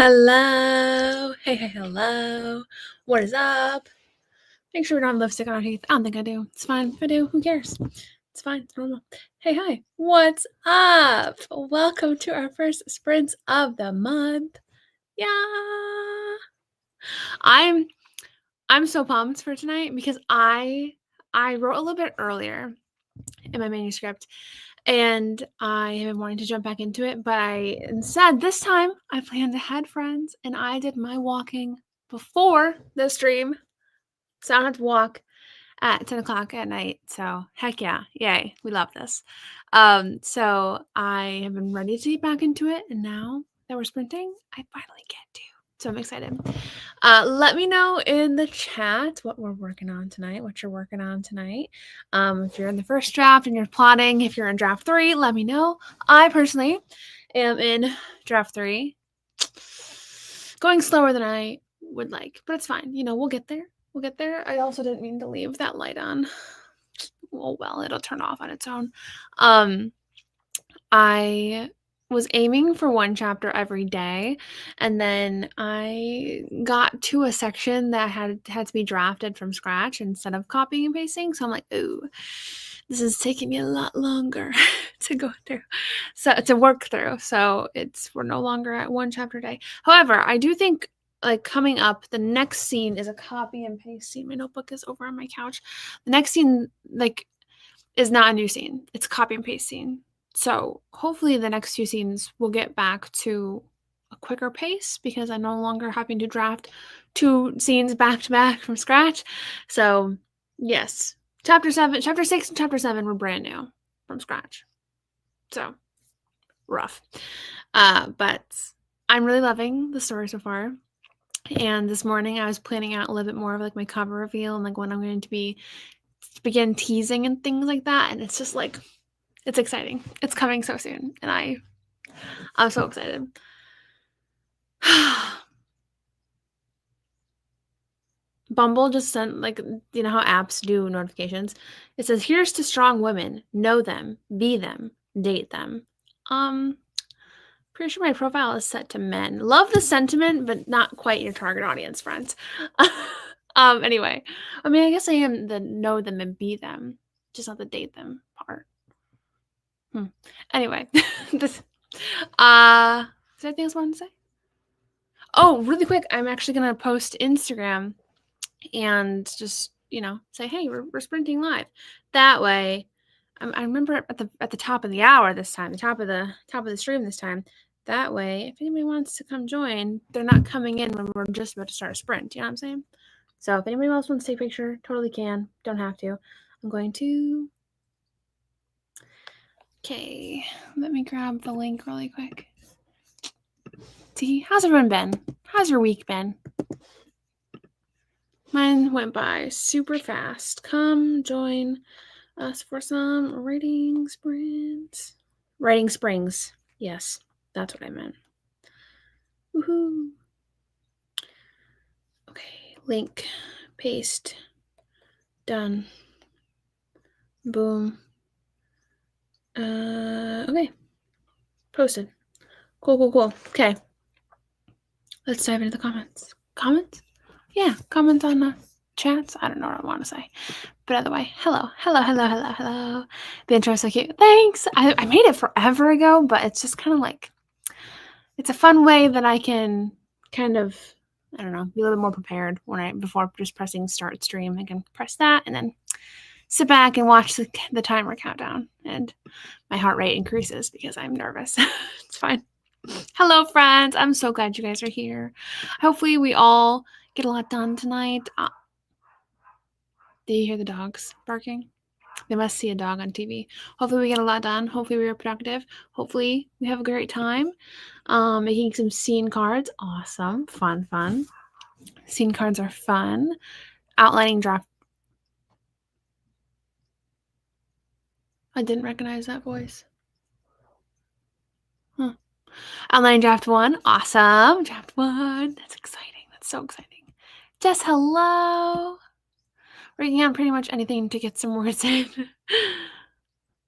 Hello. Hey, hello. What is up? Make sure we don't have lipstick on our teeth. I don't think I do. It's fine. If I do, who cares? It's fine. It's normal. Hey, hi. What's up? Welcome to our first sprint of the month. Yeah. I'm so pumped for tonight because I wrote a little bit earlier in my manuscript and I have been wanting to jump back into it, but instead this time I planned ahead, friends, and I did my walking before the stream, so I don't have to walk at 10 o'clock at night. So heck yeah, yay, we love this. So I have been ready to get back into it, and now that we're sprinting, I finally get to. So I'm excited. Let me know in the chat what we're working on tonight, what you're working on tonight. If you're in the first draft and you're plotting, if you're in draft 3, let me know. I personally am in draft 3, going slower than I would like, but it's fine. You know, we'll get there. We'll get there. I also didn't mean to leave that light on. Well, it'll turn off on its own. I was aiming for one chapter every day, and then I got to a section that had to be drafted from scratch instead of copying and pasting. So I'm like, ooh, this is taking me a lot longer to go through, so to work through. So we're no longer at one chapter a day. However, I do think like coming up, the next scene is a copy and paste scene. My notebook is over on my couch. The next scene is not a new scene. It's a copy and paste scene. So hopefully the next few scenes will get back to a quicker pace because I'm no longer having to draft 2 scenes back to back from scratch. So yes, chapter 6 and chapter 7 were brand new from scratch. So rough. But I'm really loving the story so far. And this morning I was planning out a little bit more of like my cover reveal and like when I'm going to begin teasing and things like that. And it's just like, it's exciting. It's coming so soon, and I'm so excited. Bumble just sent, like, you know how apps do notifications? It says, here's to strong women. Know them, be them, date them. Pretty sure my profile is set to men. Love the sentiment, but not quite your target audience, friends. Anyway, I mean, I guess I am the know them and be them, just not the date them part. Anyway, this, is there anything else I wanted to say? Oh, really quick, I'm actually going to post Instagram and just, you know, say, hey, we're sprinting live. That way, I remember at the top of the hour this time, the top of the stream this time. That way, if anybody wants to come join, they're not coming in when we're just about to start a sprint. You know what I'm saying? So if anybody else wants to take a picture, totally can. Don't have to. I'm going to. Okay, let me grab the link really quick. T, how's everyone been? How's your week been? Mine went by super fast. Come join us for some writing sprints. Writing springs. Yes, that's what I meant. Woohoo. Okay, link, paste, done. Boom. Okay. Posted. Cool. Okay. Let's dive into the comments. Comments? Yeah, comments on the chats. I don't know what I want to say. But otherwise, hello. The intro is so cute. Thanks. I made it forever ago, but it's just kind of like, it's a fun way that I can kind of, I don't know, be a little bit more prepared before just pressing start stream. I can press that and then sit back and watch the timer countdown. And my heart rate increases because I'm nervous. It's fine. Hello, friends. I'm so glad you guys are here. Hopefully we all get a lot done tonight. Do you hear the dogs barking? They must see a dog on TV. Hopefully we get a lot done. Hopefully we are productive. Hopefully we have a great time. Making some scene cards. Awesome. Fun. Scene cards are fun. Outlining draft. I didn't recognize that voice. Outlining draft 1. Awesome. Draft 1. That's exciting. That's so exciting. Jess, hello. Working on pretty much anything to get some words in.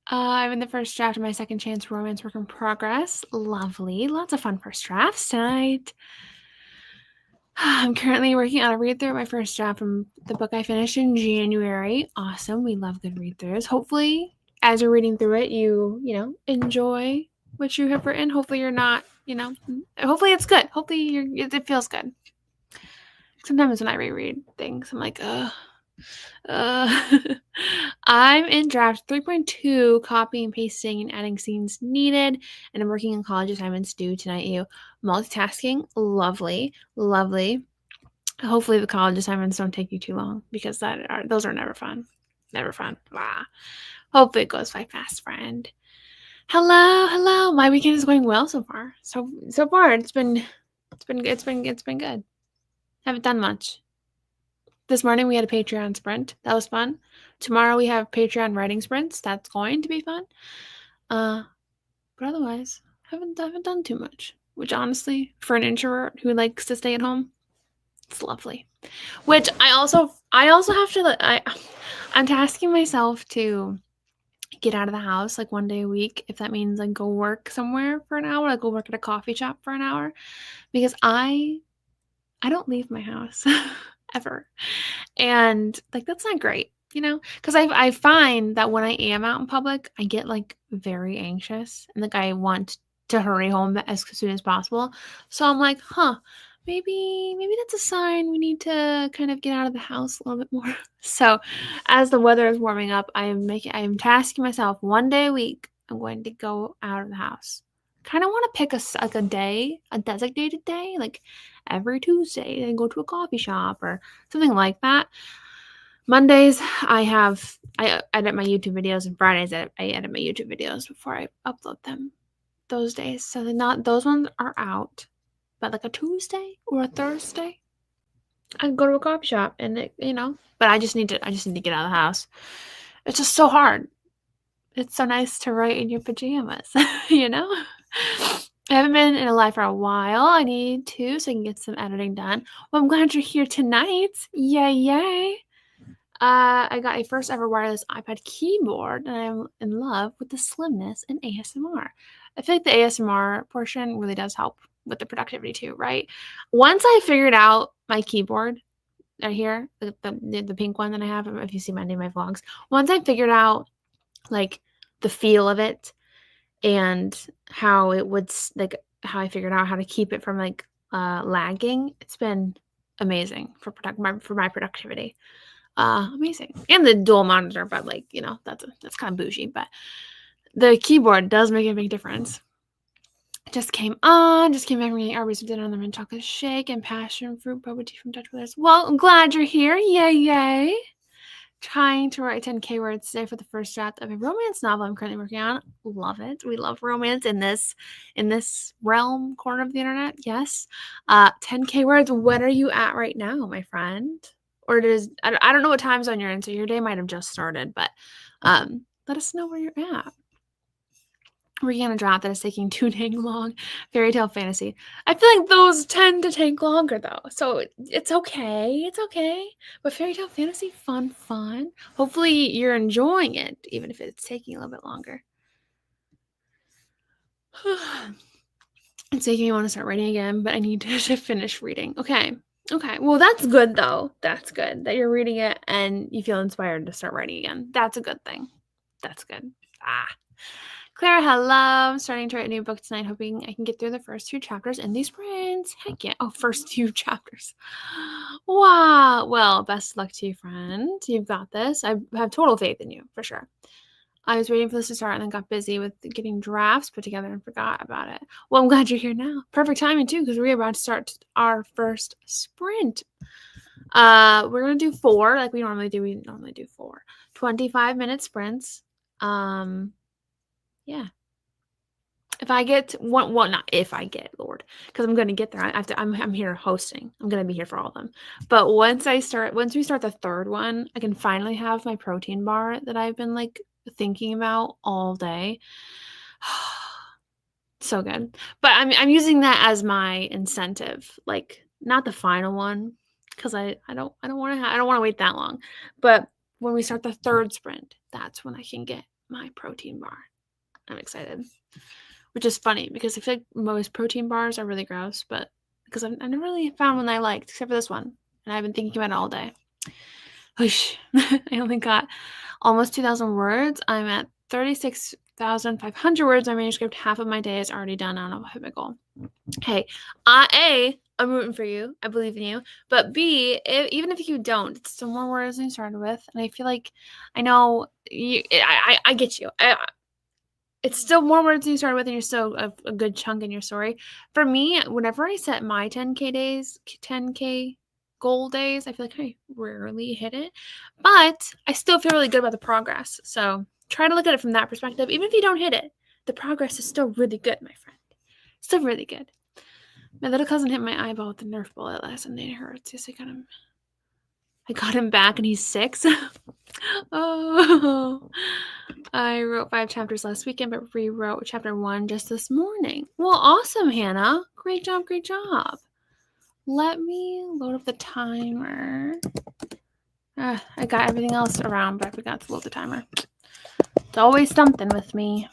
I'm in the first draft of my second chance romance work in progress. Lovely. Lots of fun first drafts tonight. I'm currently working on a read through my first draft from the book I finished in January. Awesome. We love good read throughs. Hopefully, as you're reading through it, you enjoy what you have written. Hopefully you're not, hopefully it's good. Hopefully it feels good. Sometimes when I reread things, I'm like, I'm in draft 3.2, copying, pasting, and adding scenes needed, and I'm working on college assignments due tonight. Multitasking, lovely, lovely. Hopefully the college assignments don't take you too long, because those are never fun. Never fun. Ah. Hopefully it goes by fast, friend. Hello. My weekend is going well so far. So far it's been good. Haven't done much. This morning we had a Patreon sprint. That was fun. Tomorrow we have Patreon writing sprints. That's going to be fun. But otherwise, haven't done too much. Which honestly, for an introvert who likes to stay at home, it's lovely. Which I also have to I'm tasking myself to get out of the house like one day a week, if that means like go work somewhere for an hour, like go work at a coffee shop for an hour, because I don't leave my house ever. And like that's not great, because I find that when I am out in public, I get like very anxious and like I want to hurry home as soon as possible. So I'm like, maybe that's a sign we need to kind of get out of the house a little bit more. So as the weather is warming up, I am tasking myself one day a week. I'm going to go out of the house. Kind of want to pick a day, a designated day, like every Tuesday, and go to a coffee shop or something like that. Mondays, I edit my YouTube videos, and Fridays I edit my YouTube videos before I upload them. Those days, so those ones are out. But like a Tuesday or a Thursday, I can go to a coffee shop and But I just need to get out of the house. It's just so hard. It's so nice to write in your pajamas, I haven't been in a live for a while. I need to, so I can get some editing done. Well, I'm glad you're here tonight. Yay. I got a first ever wireless iPad keyboard, and I'm in love with the slimness and ASMR. I feel like the ASMR portion really does help with the productivity too, right? Once I figured out my keyboard right here, the pink one that I have, if you see any of my vlogs, once I figured out like the feel of it and how it would how I figured out how to keep it from like lagging, it's been amazing for my productivity. Amazing. And the dual monitor, but like, that's kind of bougie, but the keyboard does make a big difference. Just came back from eating Arby's with dinner on the mint chocolate shake and passion fruit boba tea from Dutch Brothers. Well, I'm glad you're here. Yay. Trying to write 10K words today for the first draft of a romance novel I'm currently working on. Love it. We love romance in this realm corner of the internet. Yes. 10K words. What are you at right now, my friend? Or I don't know what time zone you're in, so your day might have just started, but let us know where you're at. Working on a draft that is taking too dang long. Fairy tale fantasy. I feel like those tend to take longer though, so it's okay. It's okay. But fairy tale fantasy, fun. Hopefully you're enjoying it, even if it's taking a little bit longer. It's making me want to start writing again, but I need to finish reading. Okay. Well, that's good though. That's good that you're reading it and you feel inspired to start writing again. That's a good thing. That's good. Clara, hello. I'm starting to write a new book tonight, hoping I can get through the first 2 chapters in these sprints. Heck yeah. Oh, first 2 chapters. Wow. Well, best luck to you, friend. You've got this. I have total faith in you, for sure. I was waiting for this to start and then got busy with getting drafts put together and forgot about it. Well, I'm glad you're here now. Perfect timing, too, because we're about to start our first sprint. We're going to do 4 like we normally do. We normally do 4 25-minute sprints. Yeah. If I get one, well, not if I get, Lord, because I'm going to get there. I'm here hosting. I'm going to be here for all of them. But once we start the 3rd one, I can finally have my protein bar that I've been like thinking about all day. So good. But I'm using that as my incentive, like not the final one, because I don't want to wait that long. But when we start the 3rd sprint, that's when I can get my protein bar. I'm excited. Which is funny because I feel like most protein bars are really gross, but because I never really found one I liked except for this one. And I've been thinking about it all day. Whoosh. I only got almost 2,000 words. I'm at 36,500 words. My manuscript, half of my day is already done. I don't know if I hit my goal. Hey, I'm rooting for you. I believe in you. But B, even if you don't, it's still more words than you started with. And I feel like I know you. I get you. It's still more words than you started with, and you're still a good chunk in your story. For me, whenever I set my 10K days, 10K goal days, I feel like I rarely hit it. But I still feel really good about the progress. So try to look at it from that perspective. Even if you don't hit it, the progress is still really good, my friend. Still really good. My little cousin hit my eyeball with the Nerf bullet last Sunday. It hurts. Yes, I got him back, and he's 6. Oh, I wrote 5 chapters last weekend, but rewrote chapter 1 just this morning. Well, awesome, Hannah. Great job, great job. Let me load up the timer. I got everything else around, but I forgot to load the timer. It's always something with me.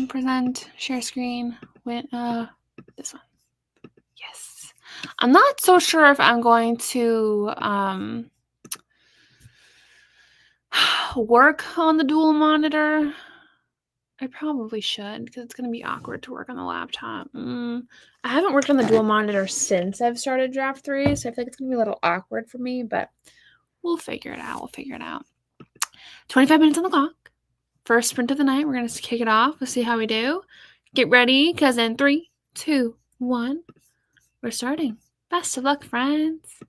Present, share screen, this one. Yes. I'm not so sure if I'm going to work on the dual monitor. I probably should because it's going to be awkward to work on the laptop. I haven't worked on the dual monitor since I've started draft 3, so I feel like it's going to be a little awkward for me, but we'll figure it out. 25 minutes on the clock. First sprint of the night. We're going to kick it off. We'll see how we do. Get ready because in 3, 2, 1, we're starting. Best of luck, friends.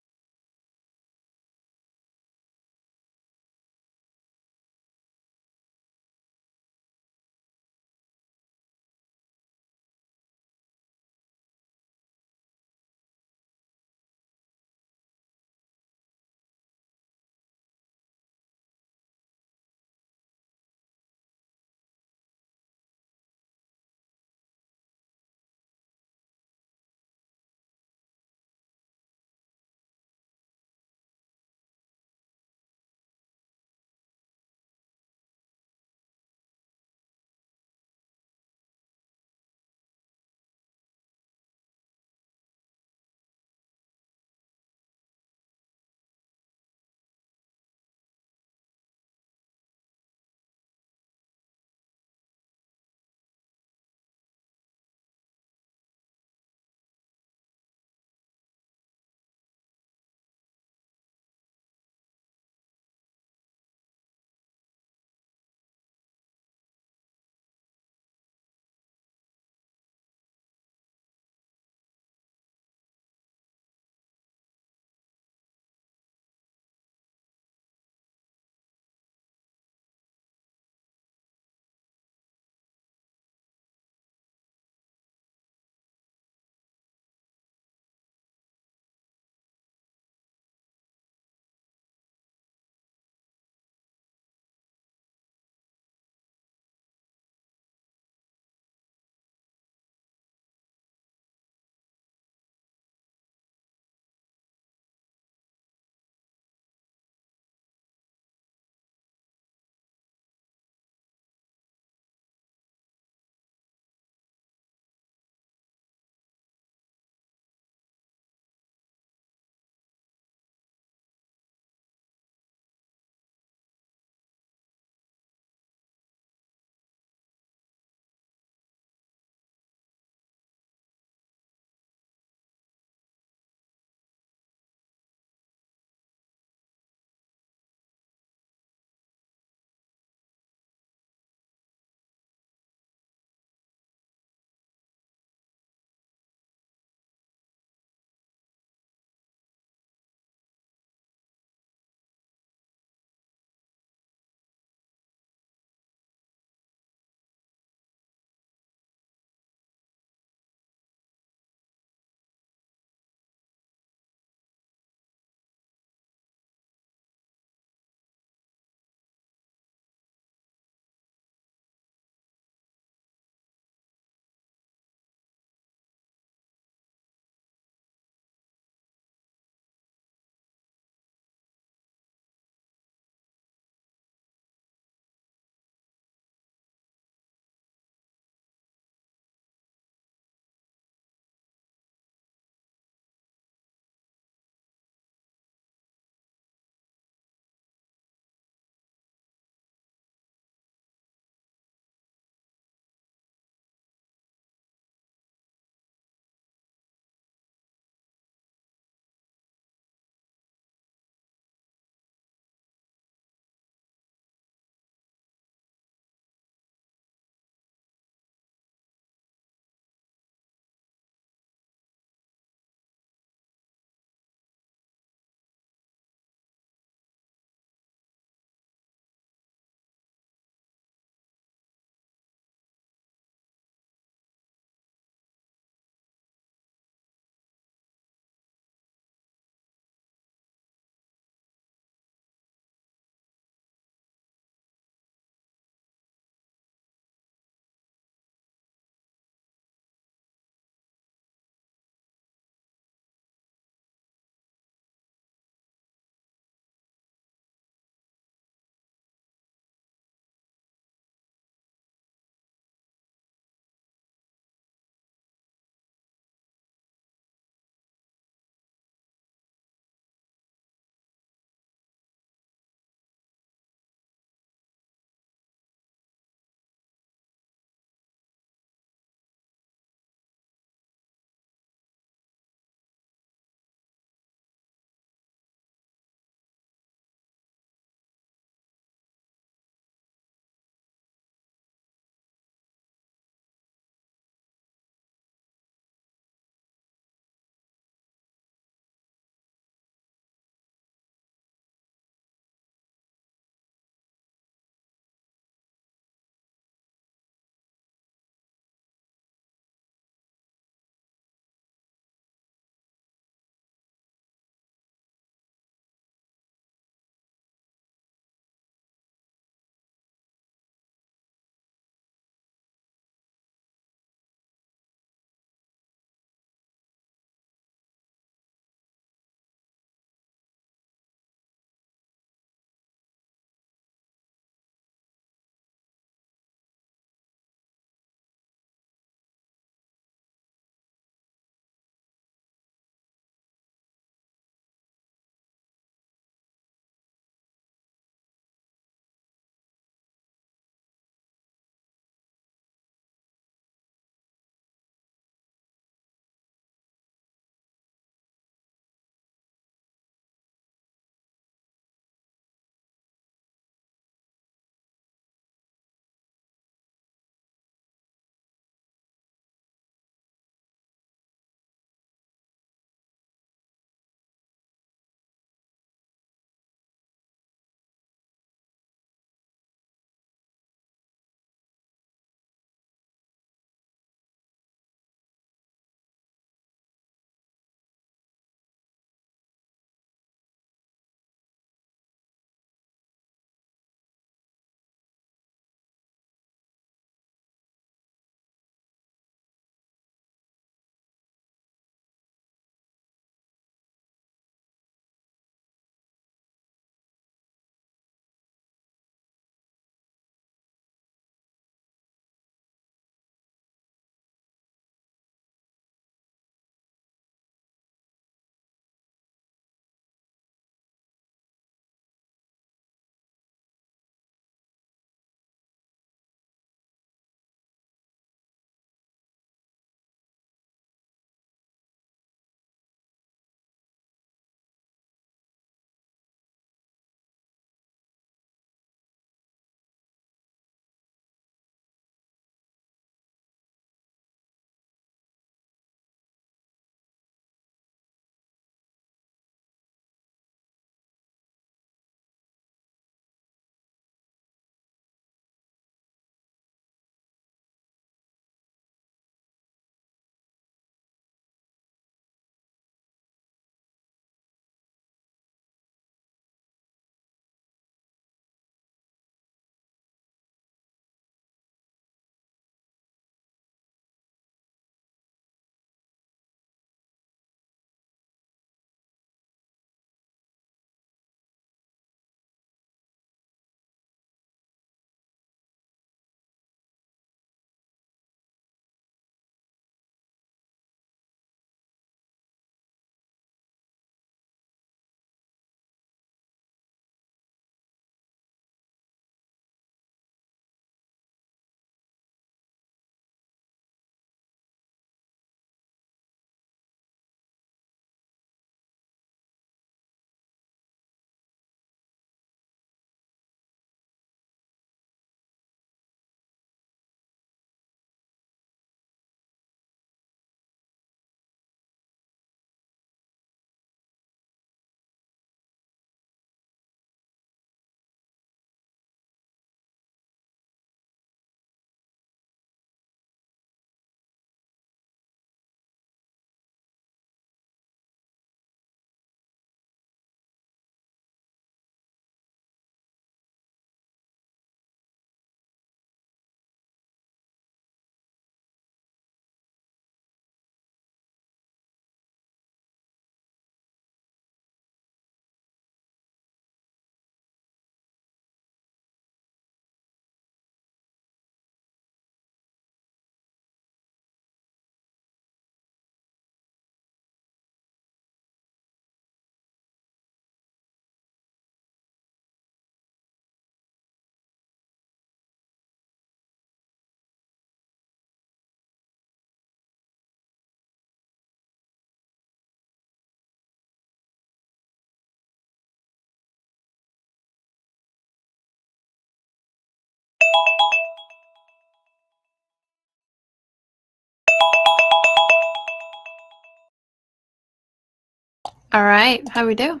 All right, how'd we do?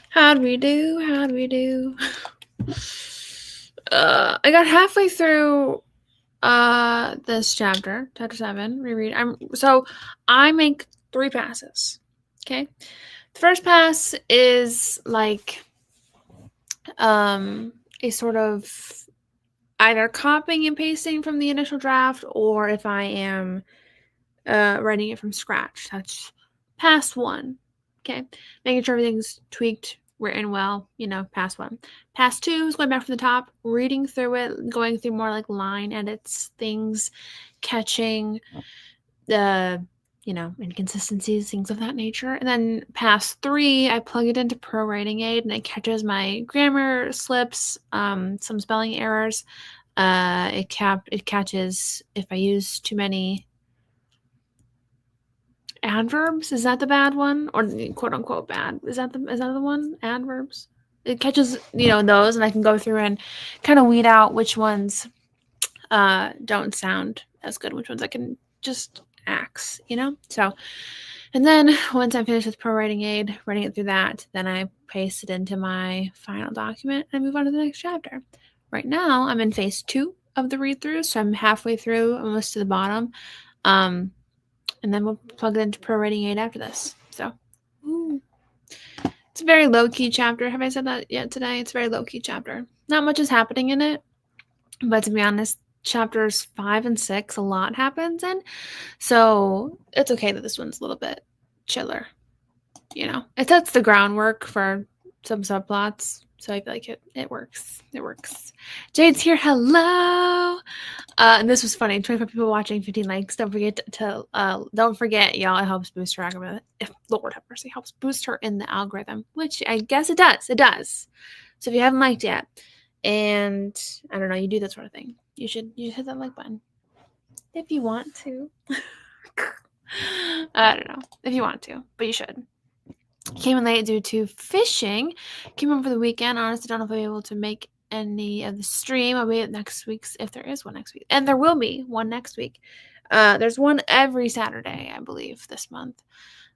How'd we do? I got halfway through this chapter 7, reread. I make 3 passes. Okay? The first pass is like a sort of either copying and pasting from the initial draft, or if I am writing it from scratch. That's pass 1. Okay, making sure everything's tweaked, written well. Pass 1. Pass 2 is going back from the top, reading through it, going through more like line edits, things, catching the inconsistencies, things of that nature. And then pass 3, I plug it into Pro Writing Aid, and it catches my grammar slips, some spelling errors. It catches if I use too many adverbs. Is that the bad one, or quote unquote bad? Is that the one? Adverbs. It catches those, and I can go through and kind of weed out which ones don't sound as good, which ones I can just axe. So. And then once I'm finished with Pro Writing Aid, writing it through that, then I paste it into my final document and move on to the next chapter. Right now, I'm in phase 2 of the read-through, so I'm halfway through, almost to the bottom. And then we'll plug it into Pro Writing Aid after this. So, it's a very low-key chapter. Have I said that yet today? It's a very low-key chapter. Not much is happening in it, but to be honest, chapters 5 and 6, a lot happens in. So it's okay that this one's a little bit chiller. It sets the groundwork for some subplots. So I feel like it works. It works. Jade's here. Hello. And this was funny. 25 people watching, 15 likes. Don't forget don't forget, y'all. It helps boost her algorithm. Lord have mercy, helps boost her in the algorithm, which I guess it does. It does. So if you haven't liked yet, and I don't know, you do that sort of thing, you should hit that like button if you want to. I don't know if you want to, but you should. Came in late due to fishing. Came in for the weekend. Honestly, don't know if I'll be able to make any of the stream. I'll be at next week's, if there is one next week. And there will be one next week. There's one every Saturday, I believe, this month.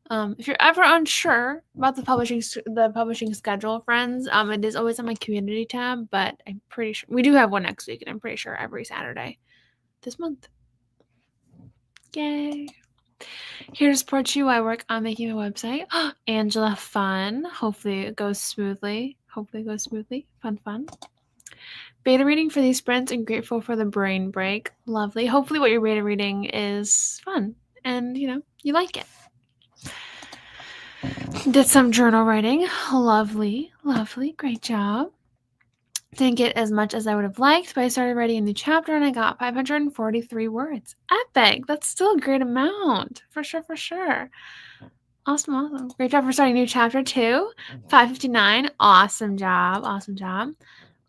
If you're ever unsure about the publishing schedule, friends, it is always on my community tab, but I'm pretty sure we do have one next week, and I'm pretty sure every Saturday this month. Yay. Here to support you, I work on making a website. Angela, fun. Hopefully it goes smoothly. Fun. Beta reading for these sprints and grateful for the brain break. Lovely. Hopefully what you're beta reading is fun and, you like it. Did some journal writing. Lovely. Great job. Didn't get as much as I would have liked, but I started writing a new chapter and I got 543 words. Epic! That's still a great amount. For sure. Awesome. Great job for starting a new chapter too. 559. Awesome job.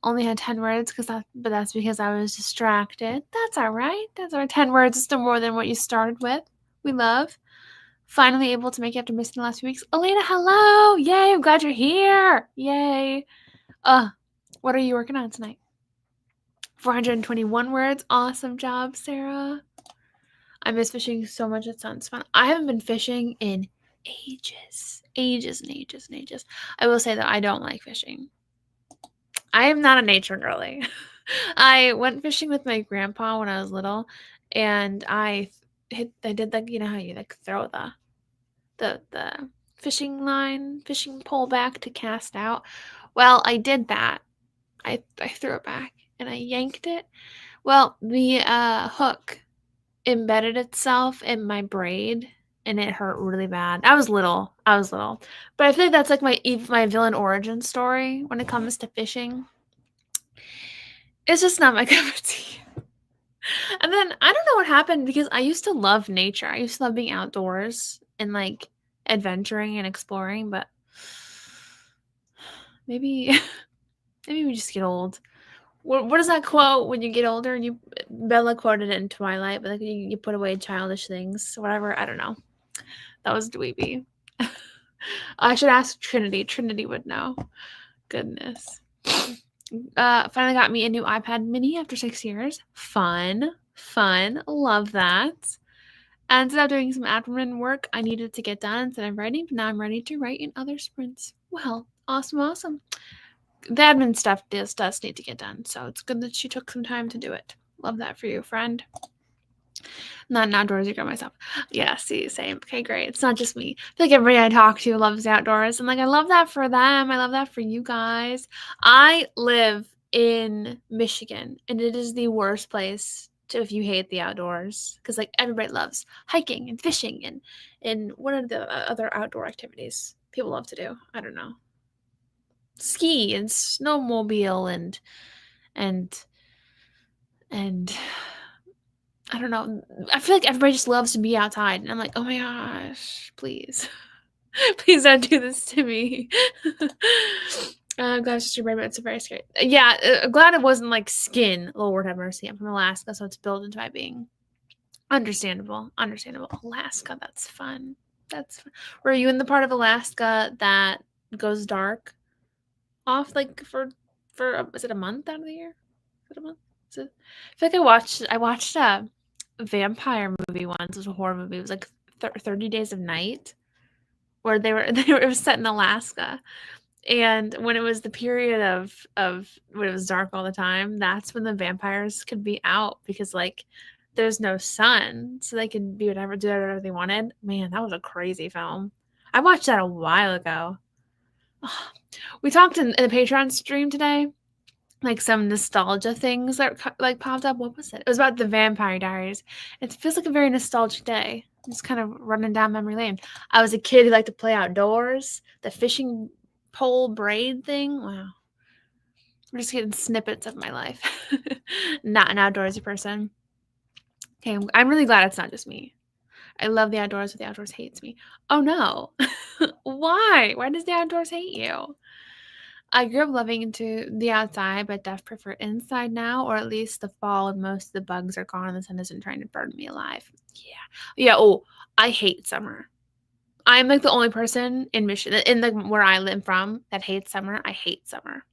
Only had 10 words, but that's because I was distracted. That's all right. 10 words is still more than what you started with. We love. Finally able to make it after missing the last few weeks. Elena, hello! Yay, I'm glad you're here. Yay. What are you working on tonight? 421 words. Awesome job, Sarah. I miss fishing so much. It sounds fun. I haven't been fishing in ages. I will say that I don't like fishing. I am not a nature girly. I went fishing with my grandpa when I was little, and I did like, how you like throw the fishing pole back to cast out. Well, I did that. I threw it back and I yanked it. Well, the hook embedded itself in my braid and it hurt really bad. I was little, but I feel like that's like my villain origin story when it comes to fishing. It's just not my cup of tea. And then I don't know what happened, because I used to love nature. I used to love being outdoors and like adventuring and exploring, but maybe we just get old. What is that quote? When you get older, and Bella quoted it in Twilight, but like you put away childish things, whatever. I don't know. That was dweeby. I should ask Trinity. Trinity would know. Goodness. Finally got me a new iPad mini after 6 years. Fun. Love that. I ended up doing some admin work I needed to get done instead of writing, but now I'm ready to write in other sprints. Well, awesome. The admin stuff does need to get done, so it's good that she took some time to do it. Love that for you, friend. Not an outdoorsy girl myself. Yeah, see, same. Okay, great. It's not just me. I feel like everybody I talk to loves the outdoors, and like I love that for them. I love that for you guys. I live in Michigan, and it is the worst place to if you hate the outdoors, because like everybody loves hiking and fishing and what are the other outdoor activities people love to do? I don't know. Ski and snowmobile and and I don't know. I feel like everybody just loves to be outside, and I'm like, oh my gosh, please, please don't do this to me. I'm glad it's just your brain, but it's very scary. Yeah, glad it wasn't like skin. Lord have mercy. I'm from Alaska, so it's built into my being. Understandable. Alaska, that's fun. That's fun. Were you in the part of Alaska that goes dark off like for is it a month out of the year? Is it a month? Is it? I feel like I watched a vampire movie once. It was a horror movie. It was like 30 Days of Night, where it was set in Alaska. And when it was the period of when it was dark all the time, that's when the vampires could be out because like there's no sun, so they could do whatever they wanted. Man, that was a crazy film. I watched that a while ago. We talked in the Patreon stream today, like some nostalgia things that like popped up. What was it? It was about the Vampire Diaries. It feels like a very nostalgic day. I'm just kind of running down memory lane. I was a kid who liked to play outdoors. The fishing pole braid thing. Wow. I'm just getting snippets of my life. Not an outdoorsy person. Okay, I'm really glad it's not just me. I love the outdoors, but the outdoors hates me. Oh no. Why? Why does the outdoors hate you? I grew up loving to the outside, but def prefer inside now, or at least the fall when most of the bugs are gone and the sun isn't trying to burn me alive. Yeah. Oh, I hate summer. I'm like the only person in Michigan, in the where I live from, that hates summer. I hate summer.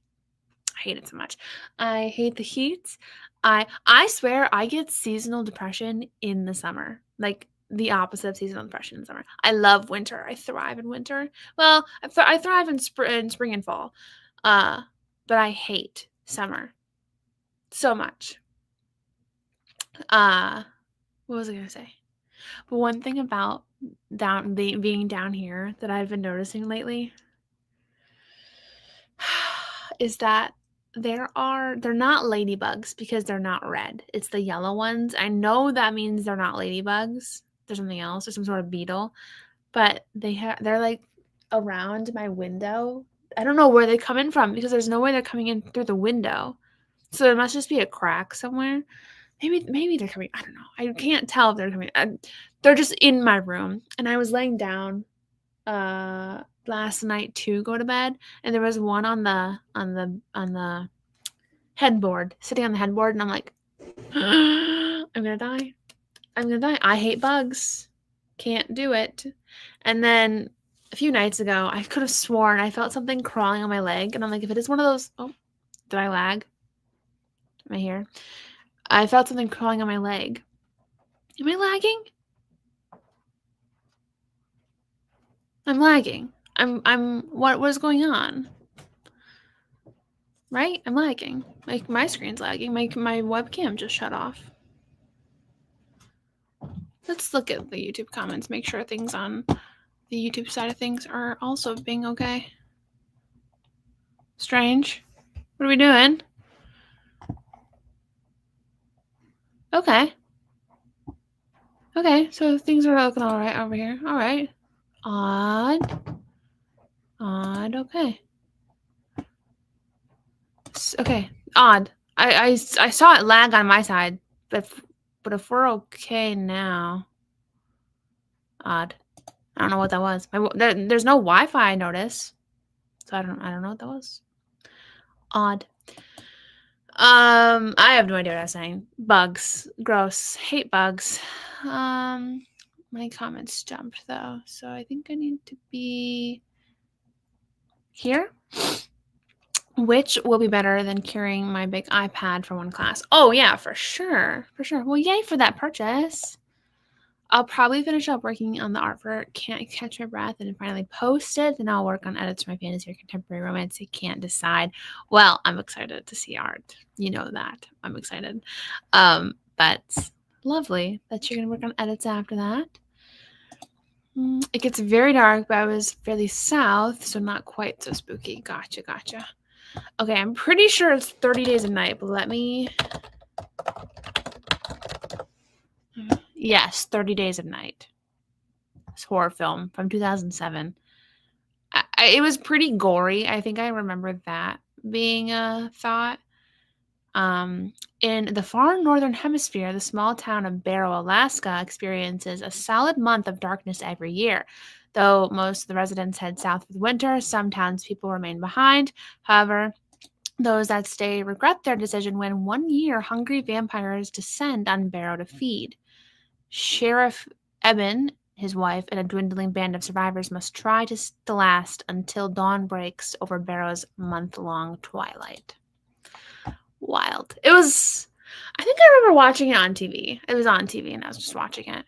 I hate it so much. I hate the heat. I swear I get seasonal depression in the summer. Like the opposite of seasonal depression in summer. I love winter. I thrive in winter. Well, I thrive in spring and fall. Uh, but I hate summer so much. What was I gonna say? But one thing about being down here that I've been noticing lately is that they're not ladybugs because they're not red. It's the yellow ones. I know that means they're not ladybugs. There's something else. There's some sort of beetle, but they're like around my window. I don't know where they come in from because there's no way they're coming in through the window. So there must just be a crack somewhere. Maybe they're coming. I don't know. I can't tell if they're coming. They're just in my room, and I was laying down last night to go to bed, and there was one on the headboard, sitting on the headboard, and I'm like, I'm gonna die. I hate bugs. Can't do it. And then a few nights ago, I could have sworn I felt something crawling on my leg, and I'm like, if it is one of those, oh, did I lag? Am I here? I felt something crawling on my leg. Am I lagging? I'm lagging. What is going on? Right? I'm lagging. Like my screen's lagging. My webcam just shut off. Let's look at the YouTube comments, make sure things on the YouTube side of things are also being okay. Strange. What are we doing? Okay. Okay, so things are looking all right over here. All right. Odd. Okay. Okay. Odd. I saw it lag on my side, but if we're okay now, odd. I don't know what that was. There's no Wi-Fi, I notice, so I don't know what that was. Odd. I have no idea what I was saying. Bugs. Gross. Hate bugs. My comments jumped though, so I think I need to be here. Which will be better than carrying my big iPad for one class? Oh yeah, for sure. Well, yay for that purchase. I'll probably finish up working on the art for Can't Catch My Breath and finally post it. Then I'll work on edits for my fantasy or contemporary romance. I can't decide. Well, I'm excited to see art. You know that. I'm excited. But lovely that you're going to work on edits after that. It gets very dark, but I was fairly south, so not quite so spooky. Gotcha. Okay, I'm pretty sure it's 30 Days a Night, but let me... Yes, 30 Days of Night. It's a horror film from 2007. It was pretty gory. I think I remember that being a thought. In the far northern hemisphere, the small town of Barrow, Alaska, experiences a solid month of darkness every year. Though most of the residents head south with winter, some townspeople remain behind. However, those that stay regret their decision when one year hungry vampires descend on Barrow to feed. Sheriff Eben, his wife, and a dwindling band of survivors must try to last until dawn breaks over Barrow's month-long twilight. Wild. It was... I think I remember watching it on TV. It was on TV and I was just watching it.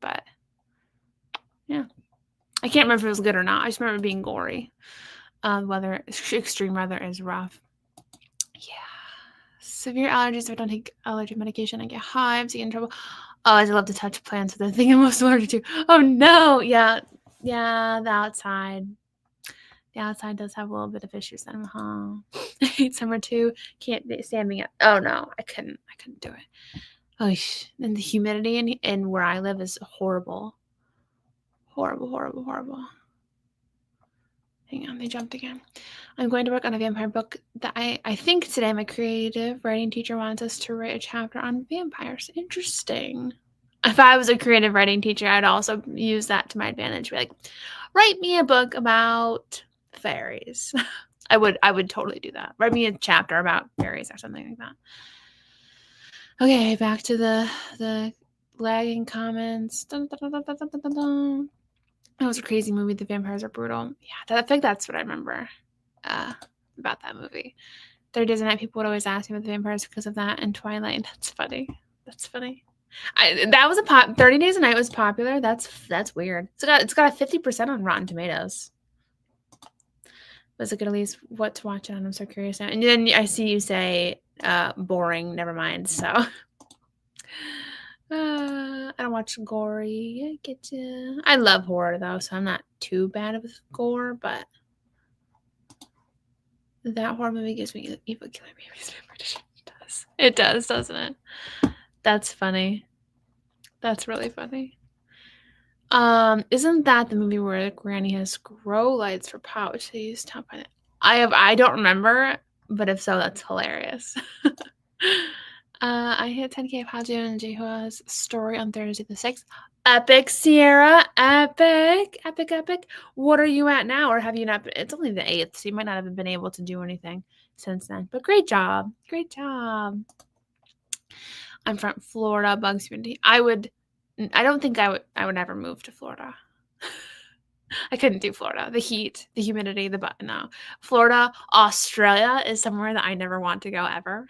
But, yeah. I can't remember if it was good or not. I just remember being gory. Extreme weather is rough. Yeah. Severe allergies. If I don't take allergy medication, I get hives, I get in trouble. Oh, I love to touch plants with the thing I'm most allergic to. Oh, no. Yeah, the outside. The outside does have a little bit of issues then. I hate summer too. Can't stand me up. Oh, no. I couldn't do it. Oh, and the humidity in where I live is horrible. Horrible. Hang on, they jumped again. I'm going to work on a vampire book that I think today my creative writing teacher wants us to write a chapter on vampires. Interesting. If I was a creative writing teacher, I'd also use that to my advantage. Be like, write me a book about fairies. I would totally do that. Write me a chapter about fairies or something like that. Okay, back to the lagging comments. Dun, dun, dun, dun, dun, dun, dun, dun. That was a crazy movie. The vampires are brutal. Yeah, I think that's what I remember about that movie. 30 Days a Night, people would always ask me about the vampires because of that, and Twilight. That's funny. That was 30 Days a Night was popular. That's weird. It's got a 50% on Rotten Tomatoes. Was it good at least what to watch it on? I'm so curious now. And then I see you say boring. Never mind. So I don't watch gory. I get you. I love horror though, so I'm not too bad with gore, but that horror movie gives me evil killer babies. It does, doesn't it? That's funny. That's really funny. Isn't that the movie where Granny has grow lights for pot, which they use top on it? I don't remember, but if so, that's hilarious. I hit 10K of Haju and Jehua's story on Thursday the 6th. Epic, Sierra. Epic. What are you at now? Or have you not been? It's only the 8th, so you might not have been able to do anything since then. But great job. I'm from Florida, Bugs Bunny. I don't think I would ever move to Florida. I couldn't do Florida. The heat, the humidity, no. Florida, Australia is somewhere that I never want to go ever.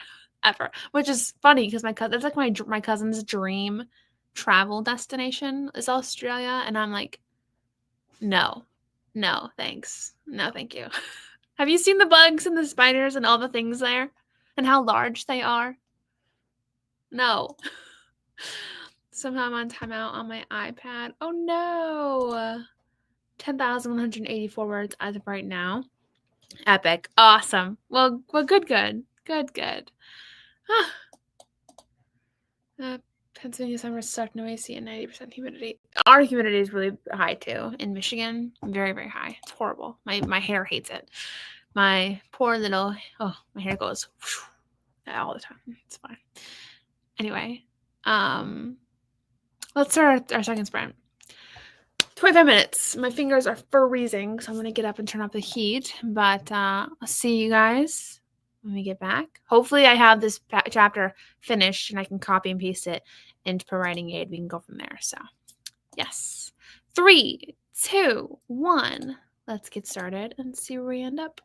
Which is funny because that's like my cousin's dream travel destination is Australia, and I'm like, no, thanks, no, thank you. Have you seen the bugs and the spiders and all the things there, and how large they are? No. Somehow I'm on timeout on my iPad. Oh no. 10,184 words as of right now. Epic. Awesome. Well, good. Pennsylvania summer sucked. No AC and 90% humidity. Our humidity is really high too in Michigan. Very, very high. It's horrible. My hair hates it. My poor little, my hair goes all the time. It's fine. Anyway, let's start our second sprint. 25 minutes. My fingers are freezing, so I'm going to get up and turn up the heat. But I'll see you guys when we get back. Hopefully I have this chapter finished and I can copy and paste it into Pro Writing Aid. We can go from there. So, yes. 3, 2, 1. Let's get started and see where we end up.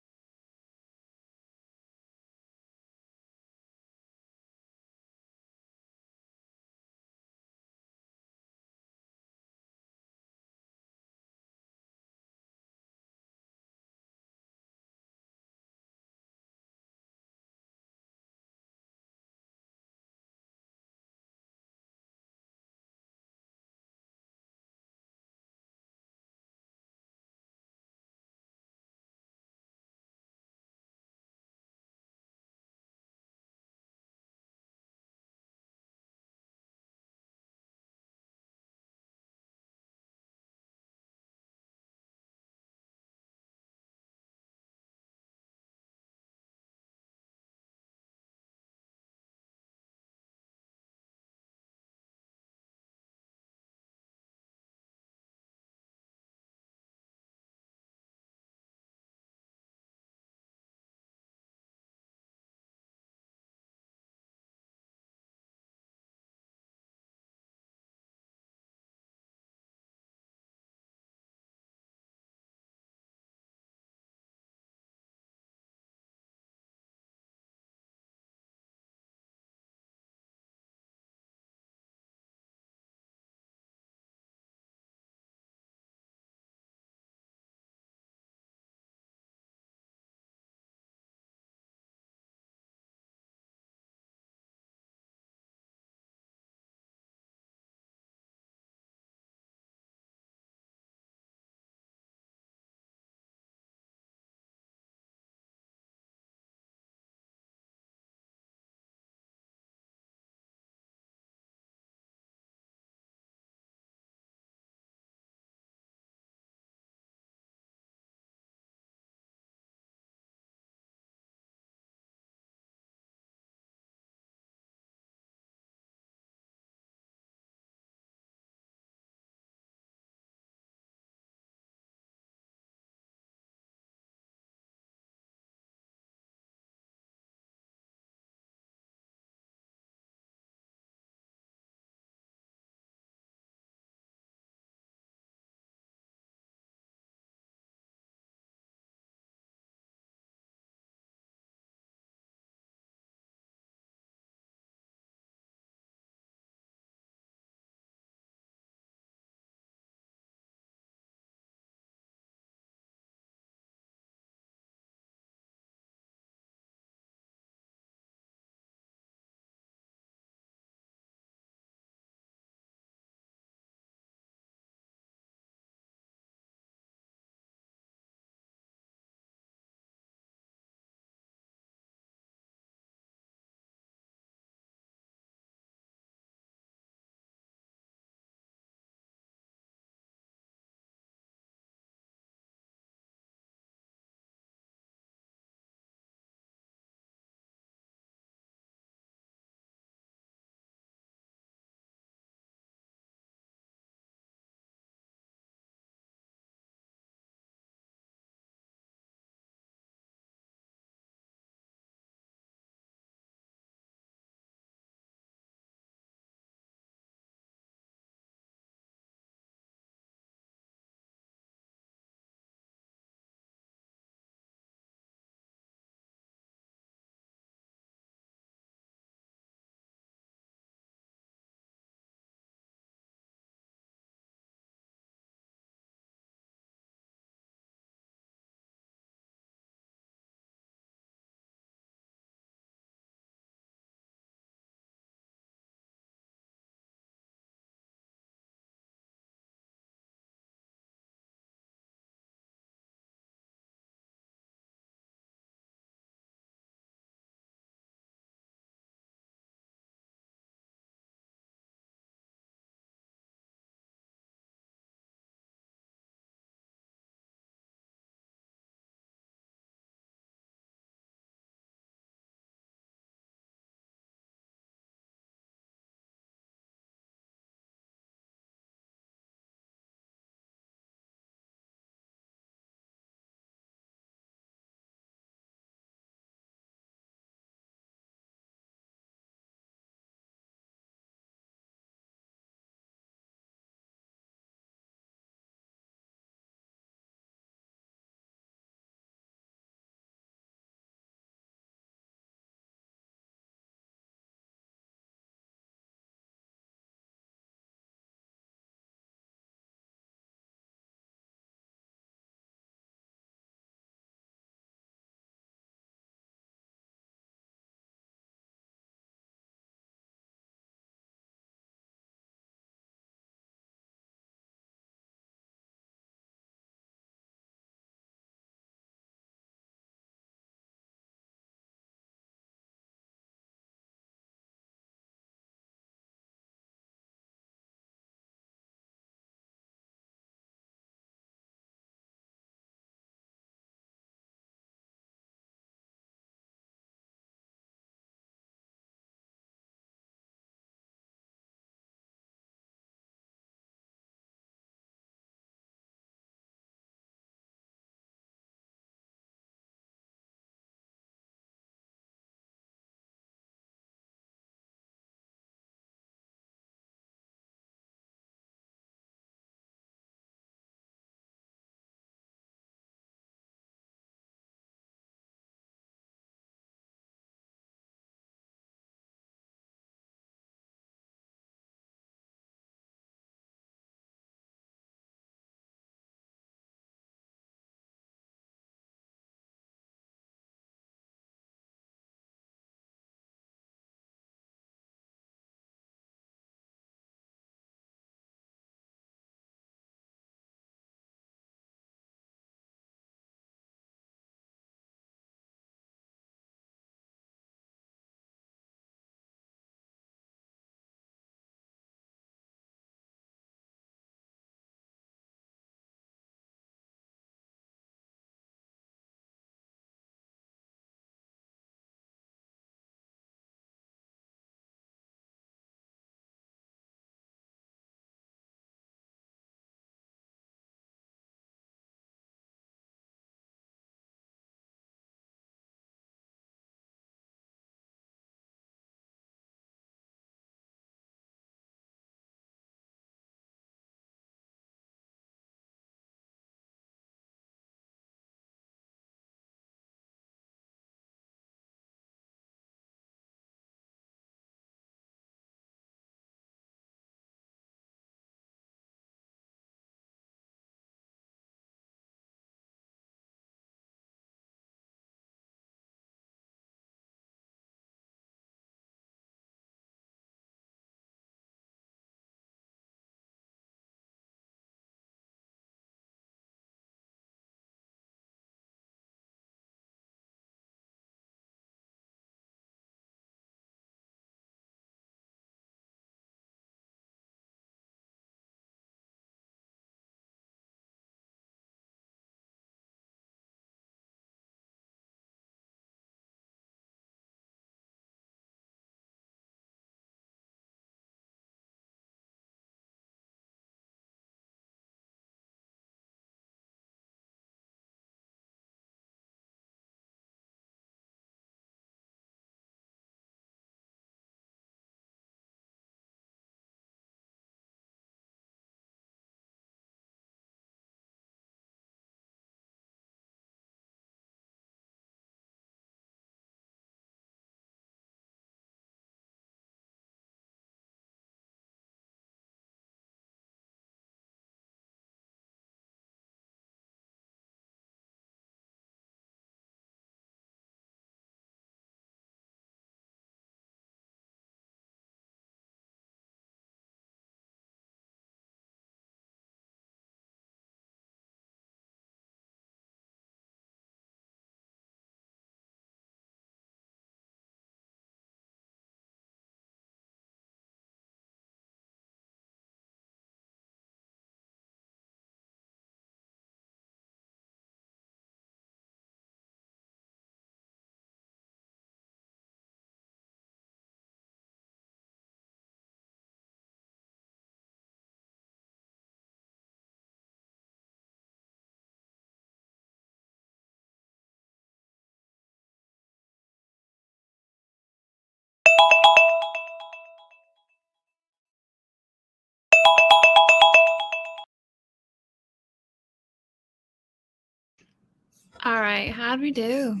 All right, how'd we do?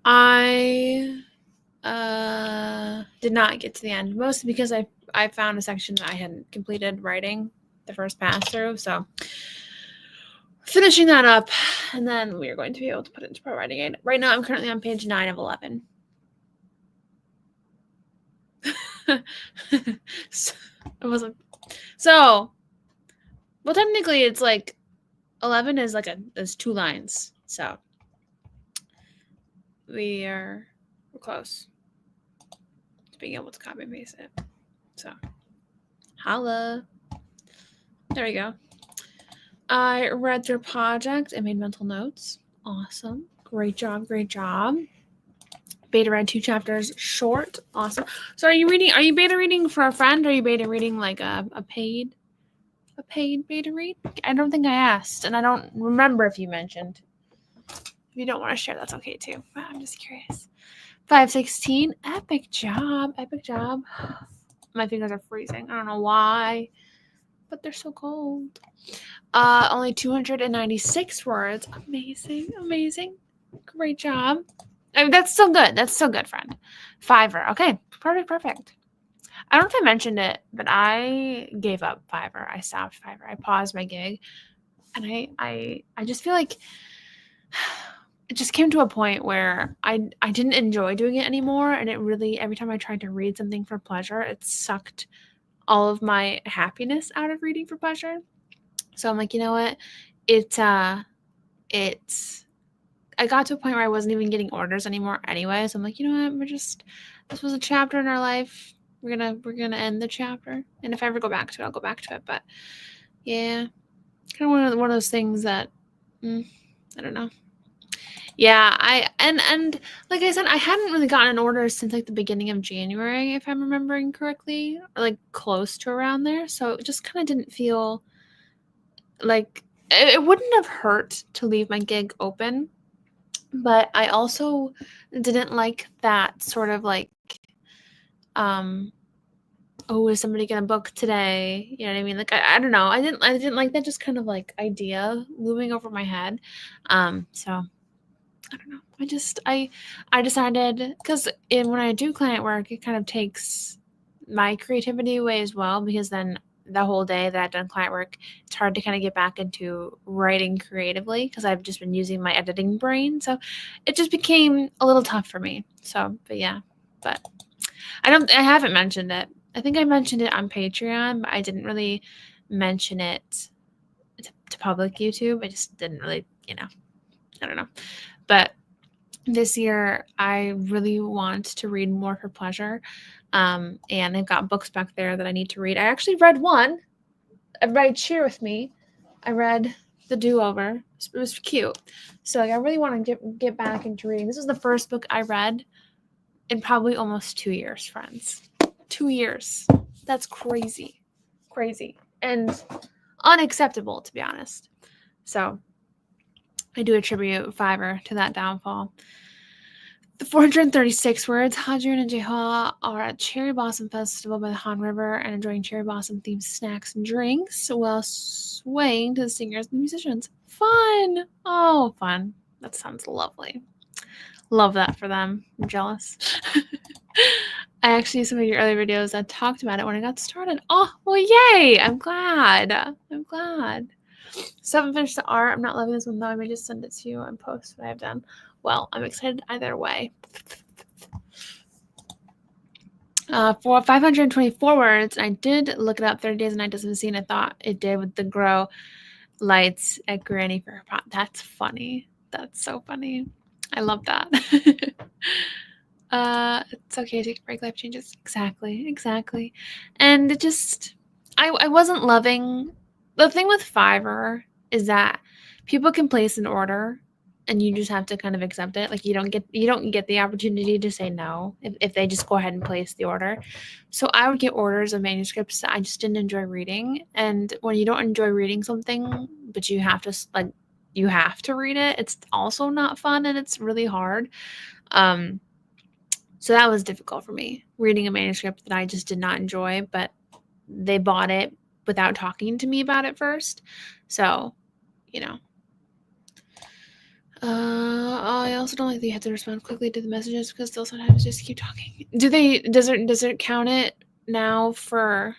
I did not get to the end, mostly because I found a section that I hadn't completed writing the first pass through, so finishing that up, and then we are going to be able to put it into pro writing aid. Right now, I'm currently on page 9 of 11. So, it wasn't so. Well, technically, it's like 11 is like there's 2 lines, so we're close to being able to copy and paste it. So, holla. There we go. I read your project and made mental notes. Awesome. Great job. Great job. Beta read 2 chapters short. Awesome. So are you beta reading for a friend, or are you beta reading like a paid beta read? I don't think I asked, and I don't remember if you mentioned. If you don't want to share, that's okay too. But I'm just curious. 516. Epic job. Epic job. My fingers are freezing. I don't know why, but they're so cold. Only 296 words. Amazing. Amazing. Great job. I mean, that's still good. That's still good, friend. Fiverr. Okay. Perfect. I don't know if I mentioned it, but I gave up Fiverr. I stopped Fiverr. I paused my gig, and I just feel like it just came to a point where I didn't enjoy doing it anymore, and it really, every time I tried to read something for pleasure, it sucked all of my happiness out of reading for pleasure. So I'm like, you know what? I got to a point where I wasn't even getting orders anymore anyway. So I'm like, you know what? This was a chapter in our life. We're gonna end the chapter. And if I ever go back to it, I'll go back to it. But yeah, kind of one of those things that I don't know. Yeah, and like I said, I hadn't really gotten an order since like the beginning of January, if I'm remembering correctly, or like close to around there. So it just kind of didn't feel like it wouldn't have hurt to leave my gig open. But I also didn't like that sort of like, oh, is somebody gonna book today? You know what I mean? Like I don't know. I didn't like that just kind of like idea looming over my head. So I don't know. I decided, because when I do client work, it kind of takes my creativity away as well, because then the whole day that I've done client work, it's hard to kind of get back into writing creatively because I've just been using my editing brain. So it just became a little tough for me. So, but yeah, but I haven't mentioned it. I think I mentioned it on Patreon, but I didn't really mention it to public YouTube. I just didn't really, I don't know. But this year, I really want to read more for pleasure. And I've got books back there that I need to read. I actually read one. Everybody cheer with me. I read The Do-Over. It was cute. So I really want to get back into reading. This is the first book I read in probably almost 2 years, friends. 2 years. That's crazy. Crazy. And unacceptable, to be honest. So I do attribute Fiverr to that downfall. The 436 words. Hadjun and Jeha are at Cherry Blossom Festival by the Han River and enjoying cherry blossom themed snacks and drinks while swaying to the singers and the musicians. Fun! Oh, fun. That sounds lovely. Love that for them. I'm jealous. I actually used some of your earlier videos that talked about it when I got started. Oh, well, yay! I'm glad. I'm glad. So I haven't finished the art. I'm not loving this one, though. I may just send it to you and post what I've done. Well, I'm excited either way. For 524 words, I did look it up. 30 Days and Night Doesn't Seem. I thought it did with the grow lights at Granny for her pot. That's funny. That's so funny. I love that. It's okay to take a break. Life changes. Exactly. And it just, I wasn't loving. The thing with Fiverr is that people can place an order and you just have to kind of accept it. Like you don't get the opportunity to say no if they just go ahead and place the order. So I would get orders of manuscripts that I just didn't enjoy reading. And when you don't enjoy reading something, but you have to read it, it's also not fun and it's really hard. So that was difficult for me, reading a manuscript that I just did not enjoy, but they bought it without talking to me about it first. So, I also don't like that you have to respond quickly to the messages because they'll sometimes just keep talking. Does it count it now for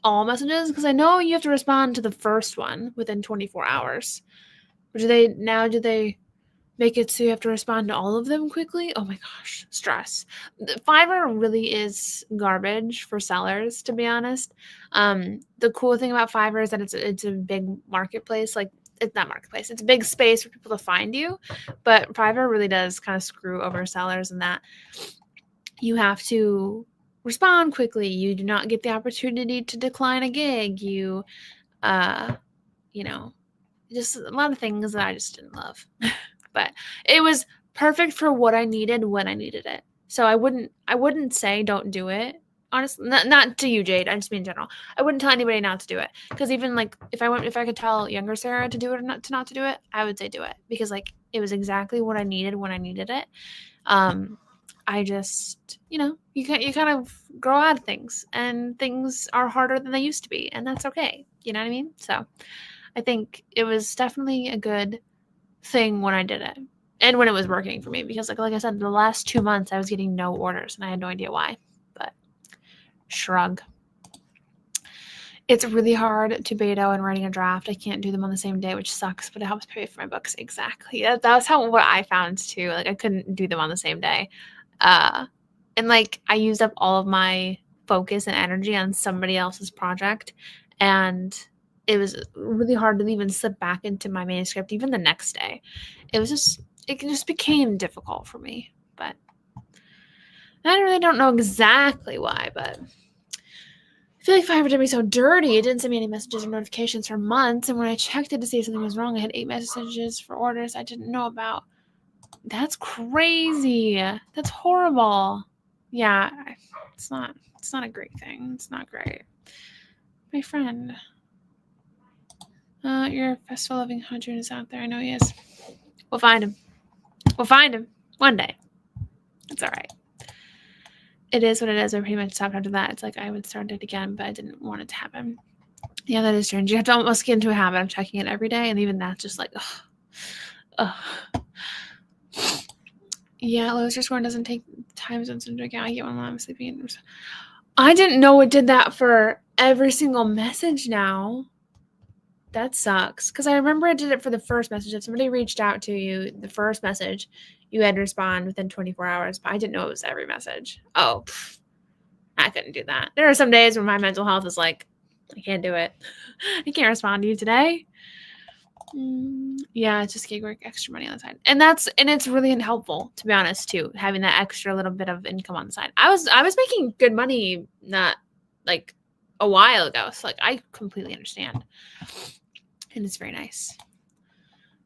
all messages? Because I know you have to respond to the first one within 24 hours. Or do they make it so you have to respond to all of them quickly? Oh my gosh, stress. Fiverr really is garbage for sellers, to be honest. The cool thing about Fiverr is that it's a big marketplace. Like, it's not marketplace. It's a big space for people to find you. But Fiverr really does kind of screw over sellers in that you have to respond quickly. You do not get the opportunity to decline a gig. You know, just a lot of things that I just didn't love. But it was perfect for what I needed when I needed it. So I wouldn't say don't do it. Honestly, not to you, Jade. I just mean in general. I wouldn't tell anybody not to do it, because even like if I could tell younger Sarah to do it or not to do it, I would say do it, because like it was exactly what I needed when I needed it. I just, you kind of grow out of things, and things are harder than they used to be, and that's okay. You know what I mean? So I think it was definitely a good thing when I did it, and when it was working for me, because like I said, the last 2 months I was getting no orders and I had no idea why. But shrug. It's really hard to beta and writing a draft. I can't do them on the same day, which sucks, but it helps pay for my books. Exactly. That was what I found too. Like, I couldn't do them on the same day. And like I used up all of my focus and energy on somebody else's project, and it was really hard to even slip back into my manuscript even the next day. It just became difficult for me. But I really don't know exactly why, but I feel like Fiverr did me so dirty. It didn't send me any messages or notifications for months, and when I checked it to see if something was wrong, I had 8 messages for orders I didn't know about. That's crazy. That's horrible. Yeah, it's not a great thing. It's not great. My friend. Your festival loving Hadron is out there. I know he is. We'll find him. One day. It's all right. It is what it is. I pretty much stopped after that. It's like I would start it again, but I didn't want it to happen. Yeah, that is strange. You have to almost get into a habit of checking it every day, and even that's just like, ugh. Yeah, Lowe's score doesn't take time zones into account. I get one while I'm sleeping. I didn't know it did that for every single message now. That sucks. Because I remember I did it for the first message. If somebody reached out to you, the first message, you had to respond within 24 hours. But I didn't know it was every message. Oh, I couldn't do that. There are some days when my mental health is like, I can't do it. I can't respond to you today. Yeah, it's just gig work, extra money on the side. And it's really unhelpful, to be honest, too, having that extra little bit of income on the side. I was making good money not like a while ago. So like I completely understand. And it's very nice.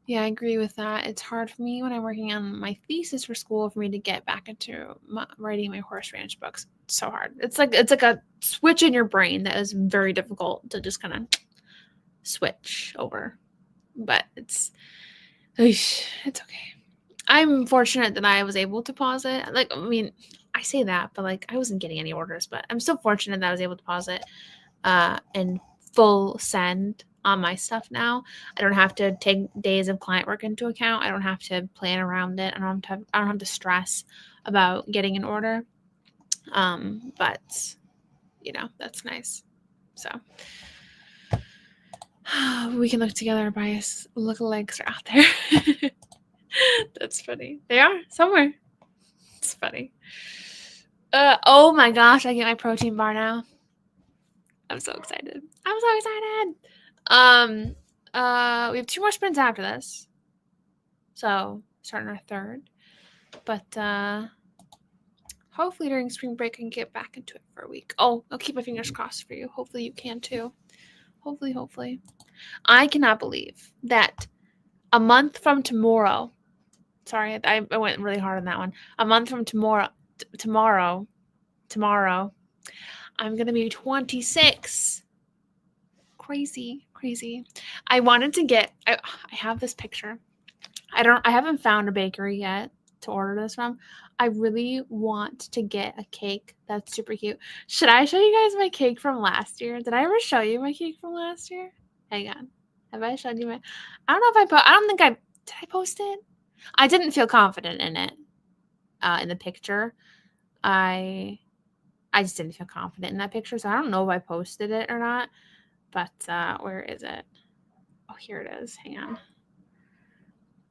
Yeah, I agree with that. It's hard for me when I'm working on my thesis for school for me to get back into writing my horse ranch books. It's so hard. It's like a switch in your brain that is very difficult to just kind of switch over. But it's okay. I'm fortunate that I was able to pause it. Like, I mean, I say that, but like I wasn't getting any orders, but I'm still fortunate that I was able to pause it and full send on my stuff now. I don't have to take days of client work into account. I don't have to plan around it. I don't have to stress about getting an order. But that's nice. So we can look together. Our bias lookalikes are out there. That's funny. They are somewhere. It's funny. Oh my gosh, I get my protein bar now. I'm so excited. We have 2 more sprints after this. So starting our 3rd. But hopefully during spring break I can get back into it for a week. Oh, I'll keep my fingers crossed for you. Hopefully you can too. Hopefully. I cannot believe that a month from tomorrow. Sorry, I went really hard on that one. A month from tomorrow, I'm going to be 26. Crazy. I wanted to get, I have this picture. I haven't found a bakery yet to order this from. I really want to get a cake that's super cute. Should I show you guys my cake from last year? Did I ever show you my cake from last year? Hang on. Have I showed you my, I don't know if I don't think did I post it? I didn't feel confident in it in the picture. I just didn't feel confident in that picture, so I don't know if I posted it or not. But where is it? Oh, here it is. Hang on.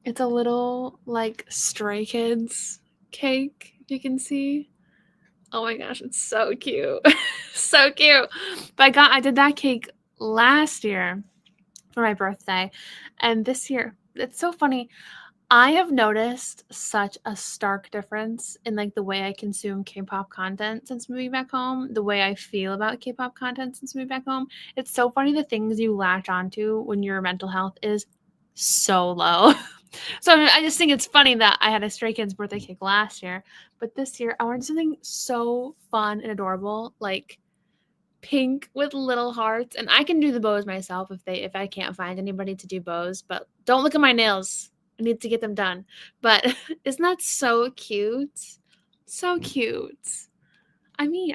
It's a little like Stray Kids cake, you can see. Oh my gosh, it's so cute. So cute. But I did that cake last year for my birthday. And this year, it's so funny. I have noticed such a stark difference in like the way I consume K-pop content since moving back home, the way I feel about K-pop content since moving back home. It's so funny the things you latch onto when your mental health is so low. So I just think it's funny that I had a Stray Kids birthday cake last year, but this year I wanted something so fun and adorable, like pink with little hearts. And I can do the bows myself if I can't find anybody to do bows. But don't look at my nails. I need to get them done. But isn't that so cute? So cute. I mean,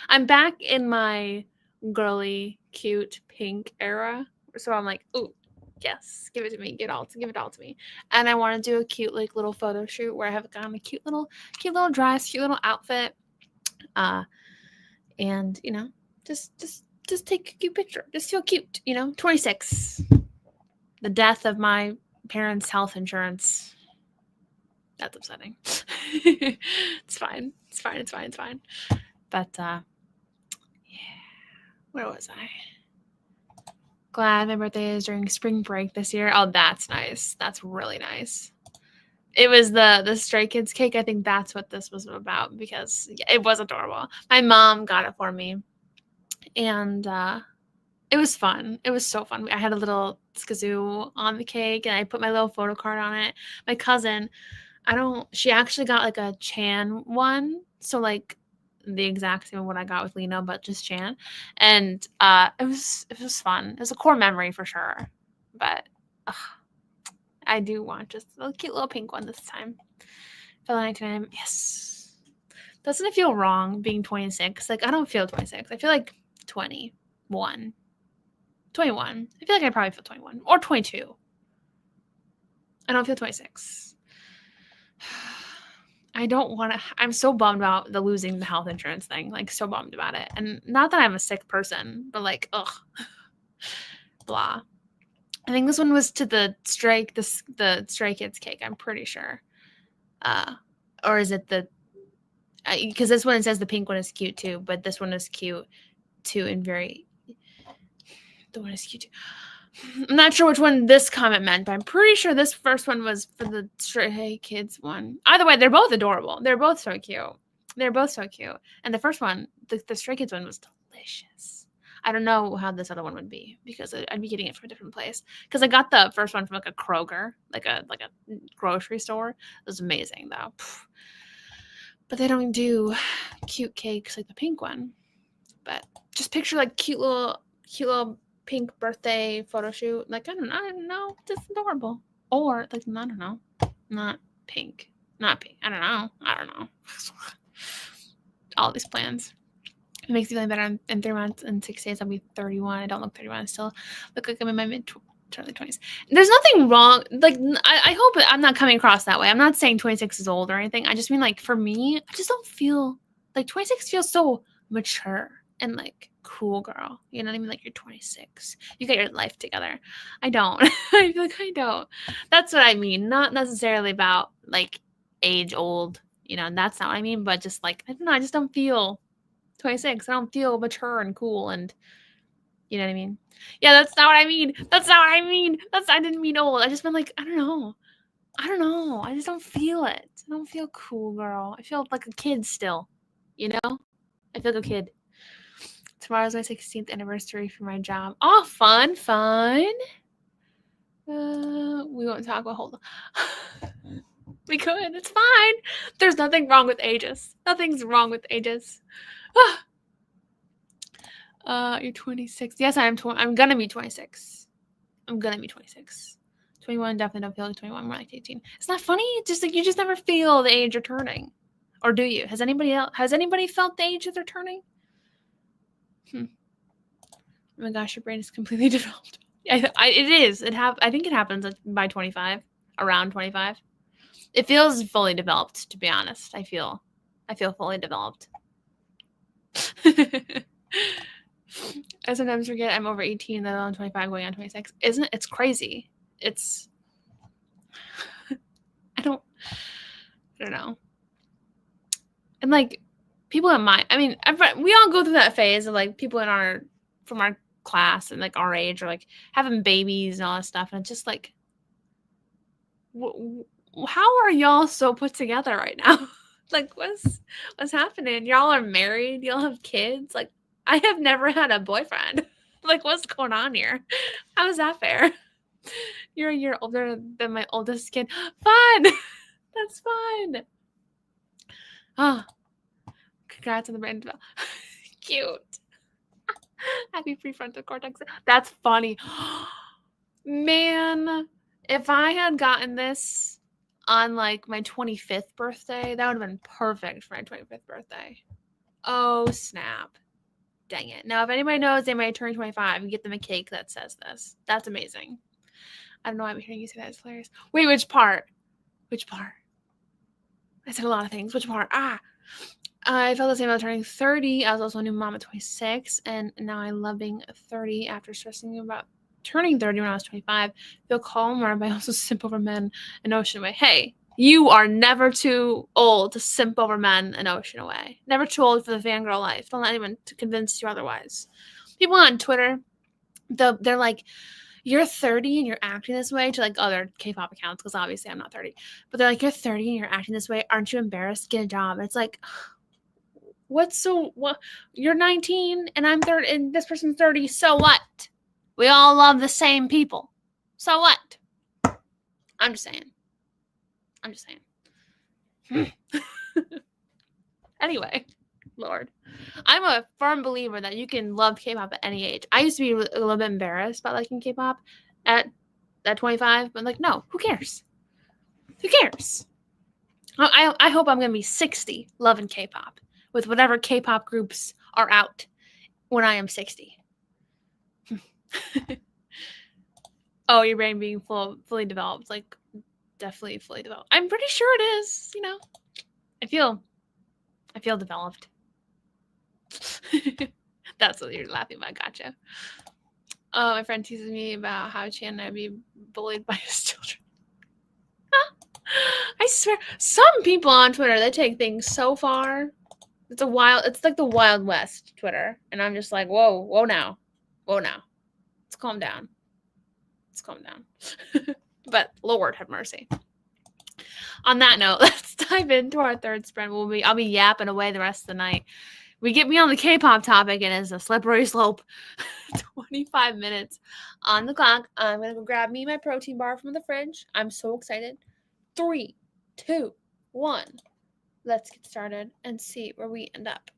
I'm back in my girly, cute pink era. So I'm like, ooh, yes, give it to me. Give it all to me. And I want to do a cute, like, little photo shoot where I have on a cute little dress, cute little outfit. And just take a cute picture. Just feel cute, 26. The death of my parents' health insurance. That's upsetting. It's fine. It's fine. It's fine. It's fine. But yeah. Where was I? Glad my birthday is during spring break this year. Oh, that's nice. That's really nice. It was the Stray Kids cake. I think that's what this was about because it was adorable. My mom got it for me. And it was fun. It was so fun. I had a little skazoo on the cake and I put my little photo card on it. My cousin, she actually got like a Chan one. So like the exact same of what I got with Lena, but just Chan. And it was fun. It was a core memory for sure. But I do want just a cute little pink one this time. For the 99, yes. Doesn't it feel wrong being 26? Like I don't feel 26. I feel like 21. 21. I feel like I probably feel 21 or 22. I don't feel 26. I don't want to. I'm so bummed about losing the health insurance thing. Like, so bummed about it. And not that I'm a sick person, but like, ugh. Blah. I think this one was to the Stray Kids cake. I'm pretty sure. Or is it because this one it says the pink one is cute too, but this one is cute too and very. The one is cute too. I'm not sure which one this comment meant, but I'm pretty sure this first one was for the Stray Kids one. Either way, they're both adorable. They're both so cute. And the first one, the Stray Kids one, was delicious. I don't know how this other one would be because I'd be getting it from a different place. Because I got the first one from like a Kroger, like a grocery store. It was amazing though. But they don't do cute cakes like the pink one. But just picture like cute little pink birthday photo shoot. Like I don't know, just adorable. Or like I don't know, not pink. I don't know. All these plans. It makes me feel better. In 3 months and 6 days, I'll be 31. I don't look 31. I still look like I'm in my early 20s. There's nothing wrong. Like I hope I'm not coming across that way. I'm not saying 26 is old or anything. I just mean like for me, I just don't feel like 26 feels so mature and like cool girl. You know what I mean? Like you're 26. You got your life together. I don't. I feel like I don't. That's what I mean. Not necessarily about like age old, and that's not what I mean, but just like, I don't know, I just don't feel 26. I don't feel mature and cool and you know what I mean? Yeah, that's not what I mean. I didn't mean old. I just been like, I don't know. I just don't feel it. I don't feel cool, girl. I feel like a kid still. I feel like a kid. Tomorrow's my 16th anniversary for my job. Oh, fun. We won't talk about hold on. We could. It's fine. There's nothing wrong with ages. Nothing's wrong with ages. You're 26. Yes, I'm gonna be 26. 21, definitely don't feel like 21, more like 18. It's not funny. It's just like you just never feel the age you're turning. Or do you? Has anybody felt the age that they're turning? Oh my gosh, your brain is completely developed. It is. I think it happens by 25. around 25. It feels fully developed, to be honest. I feel fully developed. I sometimes forget I'm over 18, then I'm 25, going on 26. Isn't it? It's crazy. It's I don't know. And like people in my, I mean, we all go through that phase of like people from our class and like our age are like having babies and all that stuff, and it's just like, how are y'all so put together right now? Like what's happening? Y'all are married, y'all have kids. Like I have never had a boyfriend. Like what's going on here? How is that fair? You're a year older than my oldest kid. Fun. That's fun. Oh, congrats on the brain development. Cute. Happy prefrontal cortex. That's funny. Man, if I had gotten this on like my 25th birthday, that would have been perfect for my 25th birthday. Oh, snap. Dang it. Now, if anybody knows they might turn 25, you get them a cake that says this. That's amazing. I don't know why I'm hearing you say that. It's hilarious. Wait, which part? Which part? I said a lot of things. Which part? I felt the same about turning 30. I was also a new mom at 26, and now I love being 30 after stressing about turning 30 when I was 25. Feel calmer, but I also simp over men an ocean away. Hey, you are never too old to simp over men an ocean away. Never too old for the fangirl life. Don't let anyone to convince you otherwise. People on Twitter, they're like, you're 30 and you're acting this way, to like other K-pop accounts, because obviously I'm not 30. But they're like, you're 30 and you're acting this way. Aren't you embarrassed? Get a job. And it's like, what? You're 19 and I'm 30 and this person's 30. So what? We all love the same people. So what? I'm just saying. Anyway, Lord. I'm a firm believer that you can love K-pop at any age. I used to be a little bit embarrassed about liking K-pop at 25, but like, no, who cares? Who cares? I hope I'm going to be 60 loving K-pop with whatever K-pop groups are out when I am 60. Oh, your brain being fully developed, like definitely fully developed. I'm pretty sure it is, you know. I feel developed. That's what you're laughing about. Gotcha. Oh, my friend teases me about how Chan and I be bullied by his children. I swear, some people on Twitter, they take things so far. It's like the Wild West Twitter. And I'm just like, whoa now. Let's calm down. But Lord have mercy. On that note, let's dive into our third sprint. I'll be yapping away the rest of the night. We get me on the K-pop topic, and it's a slippery slope. 25 minutes on the clock. I'm gonna go grab me my protein bar from the fridge. I'm so excited. 3, 2, 1. Let's get started and see where we end up.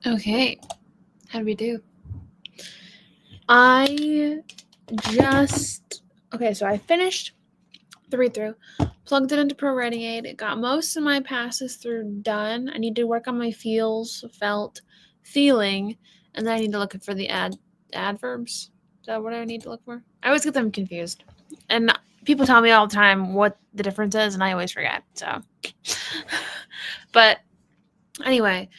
Okay. How do we do? I finished the read-through, plugged it into Pro Writing Aid. It got most of my passes through done. I need to work on my feels, felt, feeling, and then I need to look for the adverbs. Is that what I need to look for? I always get them confused. And people tell me all the time what the difference is, and I always forget. So, but anyway,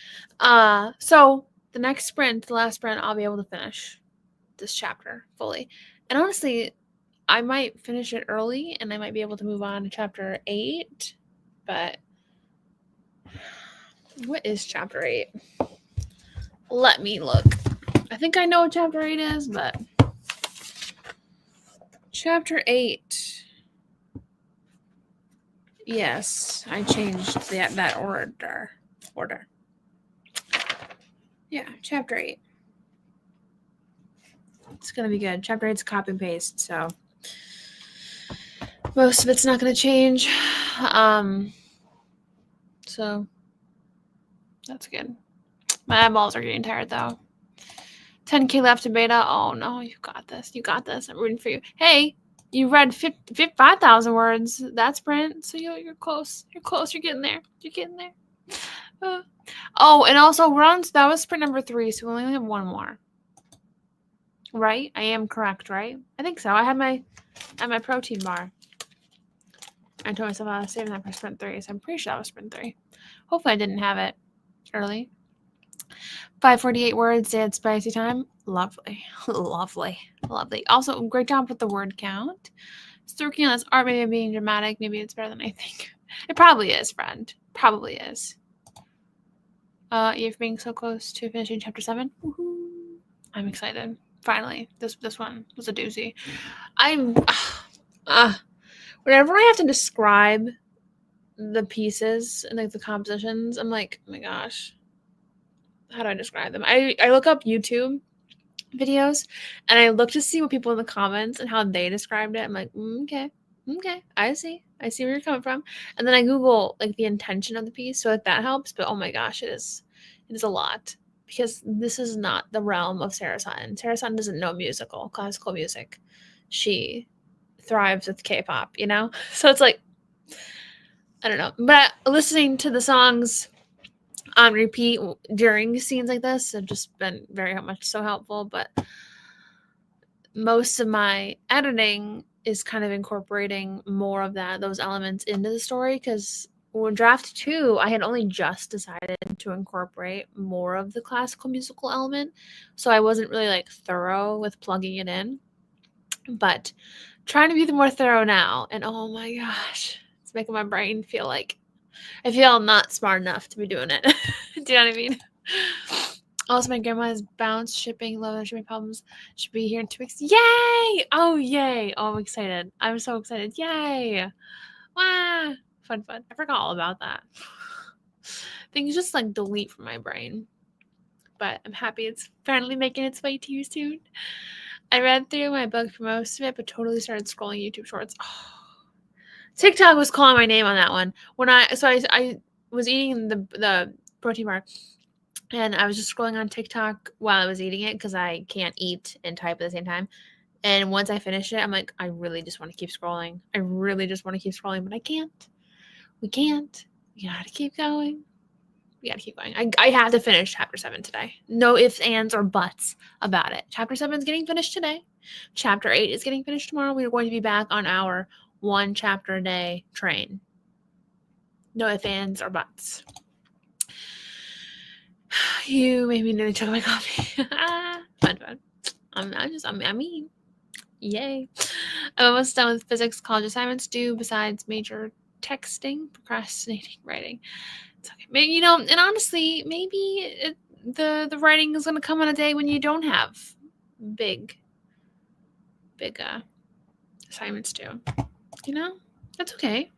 so the next sprint, the last sprint, I'll be able to finish this chapter fully. And honestly, I might finish it early and I might be able to move on to chapter 8. But what is chapter 8? Let me look. I think I know what chapter 8 is, but chapter 8. Yes, I changed that order. Yeah, chapter 8. It's going to be good. Chapter 8's copy and paste, so most of it's not going to change. So that's good. My eyeballs are getting tired, though. 10K left in beta. Oh, no, you got this. You got this. I'm rooting for you. Hey, you read 5,000 words. That's sprint, so you're close. You're close. You're getting there. You're getting there. Oh, and also, that was sprint number 3, so we only have one more. Right? I am correct, right? I think so. I had my protein bar. I told myself I was saving that for sprint 3, so I'm pretty sure that was sprint 3. Hopefully I didn't have it early. 548 words, dead spicy time. Lovely. Lovely. Lovely. Also, great job with the word count. Still working on this art. Maybe I'm being dramatic. Maybe it's better than I think. It probably is, friend. Probably is. You're being so close to finishing chapter 7. Woohoo. I'm excited. Finally. This one was a doozy. Whenever I have to describe the pieces and like the compositions, I'm like, oh my gosh, how do I describe them? I look up YouTube videos and I look to see what people in the comments and how they described it. I'm like, okay, I see where you're coming from. And then I Google like the intention of the piece, so that helps. But oh my gosh, it is a lot, because this is not the realm of Sarah Sutton. Sarah Sutton doesn't know classical music. She thrives with K-pop, you know? So it's like, I don't know. But listening to the songs on repeat during scenes like this have just been very much so helpful. But most of my editing is kind of incorporating more of those elements into the story, because when draft 2, I had only just decided to incorporate more of the classical musical element, so I wasn't really like thorough with plugging it in. But trying to be more thorough now, and oh my gosh, it's making my brain feel like I feel not smart enough to be doing it. Do you know what I mean? Also, my grandma has bounced shipping. Love and shipping problems. Should be here in 2 weeks. Yay! Oh, yay! Oh, I'm excited. I'm so excited. Yay! Wow! Fun. I forgot all about that. Things just like delete from my brain. But I'm happy it's finally making its way to you soon. I read through my book for most of it, but totally started scrolling YouTube Shorts. Oh. TikTok was calling my name on that one. I was eating the protein bar, and I was just scrolling on TikTok while I was eating it, because I can't eat and type at the same time. And once I finished it, I'm like, I really just want to keep scrolling. But I can't. We can't. We gotta keep going. I have to finish chapter 7 today. No ifs, ands, or buts about it. Chapter 7 is getting finished today. Chapter 8 is getting finished tomorrow. We are going to be back on our 1 chapter a day train. No ifs, ands, or buts. You made me nearly chug my coffee. Fun. I mean, yay. I'm almost done with physics college assignments due, besides major texting, procrastinating, writing. It's okay. Maybe, and honestly, maybe the writing is going to come on a day when you don't have big assignments due. That's okay.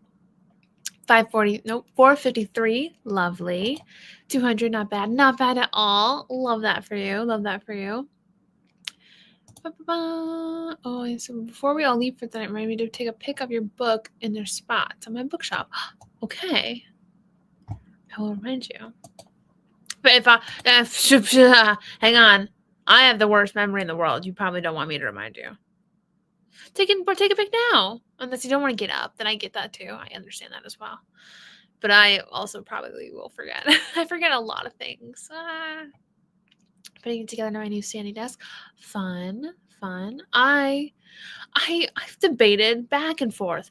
453. Lovely. 200, not bad. Not bad at all. Love that for you. Oh, so before we all leave for tonight, remind me to take a pic of your book in their spots on my bookshop. Okay. I will remind you. if I hang on, I have the worst memory in the world. You probably don't want me to remind you. Take a pic now. Unless you don't want to get up, then I get that too. I understand that as well. But I also probably will forget. I forget a lot of things. Putting together my new standing desk. Fun. I've debated back and forth.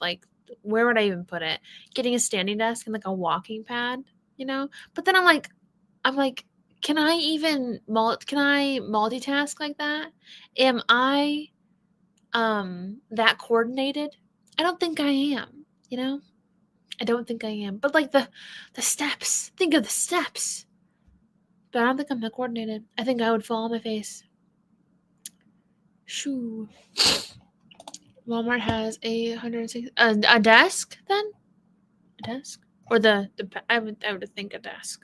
Like, where would I even put it? Getting a standing desk and like a walking pad, you know? But then I'm like, can I multitask like that? Am I that coordinated? I don't think I am, you know? I don't think I am. But like the steps. Think of the steps. But I don't think I'm that coordinated. I think I would fall on my face. Shoo. Walmart has a 160 a desk then? A desk? Or I would think a desk.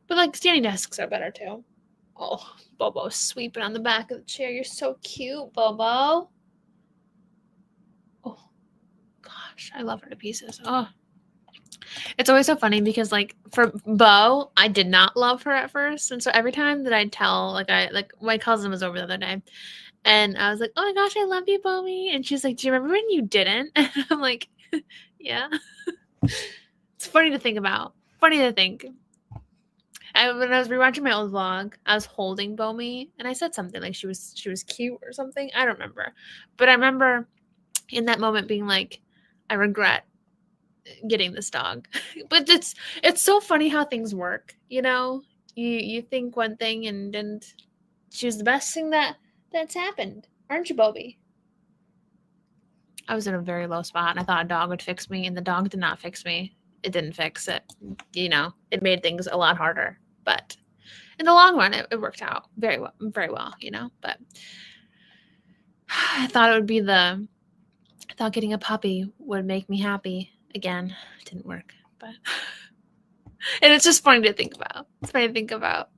But like standing desks are better too. Oh, Bobo's sweeping on the back of the chair. You're so cute, Bobo. Oh gosh, I love her to pieces. Oh. It's always so funny because like for Bo, I did not love her at first. And so every time that I'd tell like my cousin was over the other day and I was like, "Oh my gosh, I love you, Bomi." And she's like, "Do you remember when you didn't?" And I'm like, "Yeah." It's funny to think about. Funny to think. When I was rewatching my old vlog, I was holding Bomi and I said something like she was cute or something. I don't remember. But I remember in that moment being like, I regret getting this dog. But it's so funny how things work, you know? You think one thing and she was the best thing that's happened. Aren't you, Bobby? I was in a very low spot and I thought a dog would fix me and the dog did not fix me. It didn't fix it. You know, it made things a lot harder. But in the long run it worked out very well, you know? But I thought getting a puppy would make me happy again. It didn't work, but and it's just funny to think about. It's funny to think about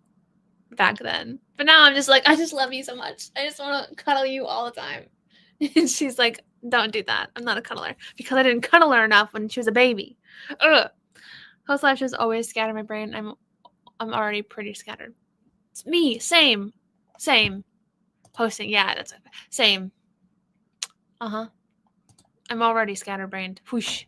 back then. But now I'm just like, I just love you so much. I just want to cuddle you all the time. And she's like, don't do that. I'm not a cuddler because I didn't cuddle her enough when she was a baby. Ugh. House life is always scatter my brain. I'm already pretty scattered. It's me. Same. Posting. Yeah, that's okay. Same. Uh-huh. I'm already scatterbrained. Whoosh.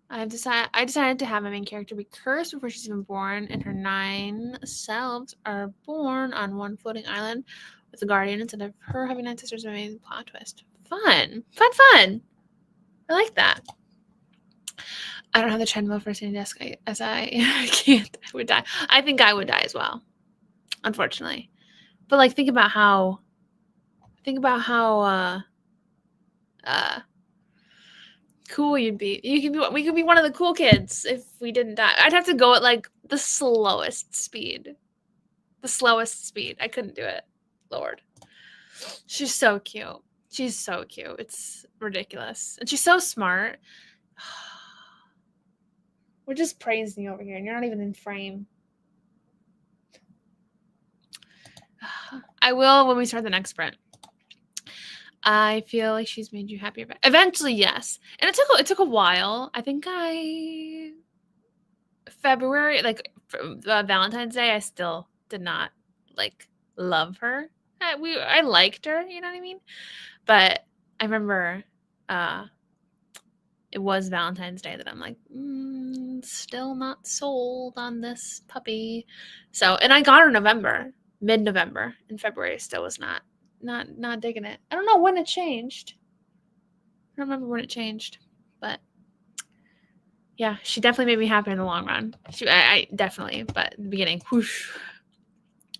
I decided to have my main character be cursed before she's even born, and her 9 selves are born on one floating island with a guardian instead of her having 9 sisters. An amazing plot twist. Fun. I like that. I don't have the treadmill for a standing desk as I can't. I would die. I think I would die as well, unfortunately. But like, think about how cool you'd be. We could be one of the cool kids if we didn't die. I'd have to go at like the slowest speed. I couldn't do it. Lord. She's so cute. It's ridiculous. And she's so smart. We're just praising you over here and you're not even in frame. I will when we start the next sprint. I feel like she's made you happier. Eventually, yes. And it took a while. I think February, like Valentine's Day, I still did not like love her. I liked her, you know what I mean? But I remember it was Valentine's Day that I'm like, still not sold on this puppy. So, and I got her mid-November, and February still was not digging it. I don't know when it changed. I don't remember when it changed, but yeah, she definitely made me happy in the long run. I definitely, but in the beginning, whoosh.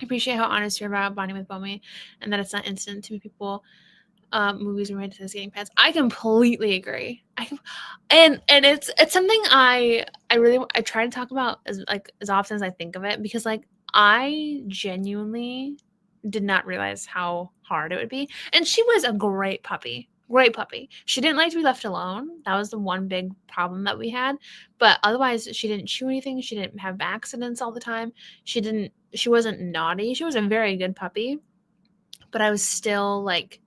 I appreciate how honest you're about bonding with Bomi and that it's not instant to people. Movies are made to skating pets. I completely agree. And it's something I try to talk about as often as I think of it, because like I genuinely did not realize how hard it would be. And she was a great puppy. She didn't like to be left alone. That was the one big problem that we had. But otherwise, she didn't chew anything. She didn't have accidents all the time. She wasn't naughty. She was a very good puppy. But I was still like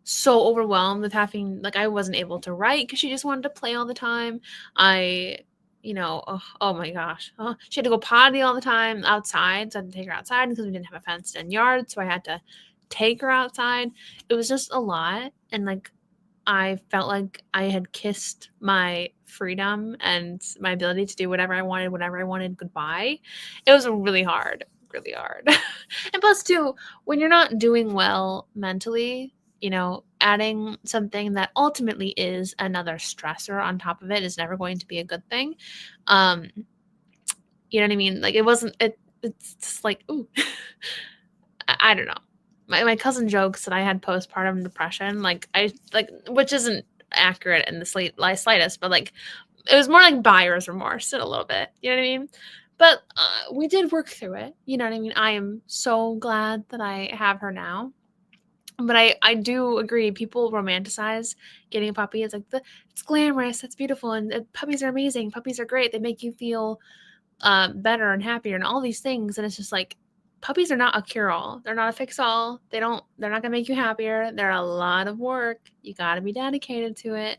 so overwhelmed with having, like, I wasn't able to write because she just wanted to play all the time. I oh my gosh. She had to go potty all the time outside. So I had to take her outside because we didn't have a fenced in yard. So I had to take her outside. It was just a lot. And like, I felt like I had kissed my freedom and my ability to do whatever I wanted, whenever I wanted, goodbye. It was really hard, really hard. And plus, too, when you're not doing well mentally, adding something that ultimately is another stressor on top of it is never going to be a good thing. You know what I mean? Like, it's just like, ooh, I don't know. My cousin jokes that I had postpartum depression, which isn't accurate in the slightest, but like it was more like buyer's remorse in a little bit. You know what I mean? But we did work through it. You know what I mean? I am so glad that I have her now. But I do agree. People romanticize getting a puppy. It's like it's glamorous, it's beautiful, and puppies are amazing. Puppies are great. They make you feel better and happier and all these things. And it's just like puppies are not a cure-all. They're not a fix-all. They're not gonna make you happier. They're a lot of work. You got to be dedicated to it.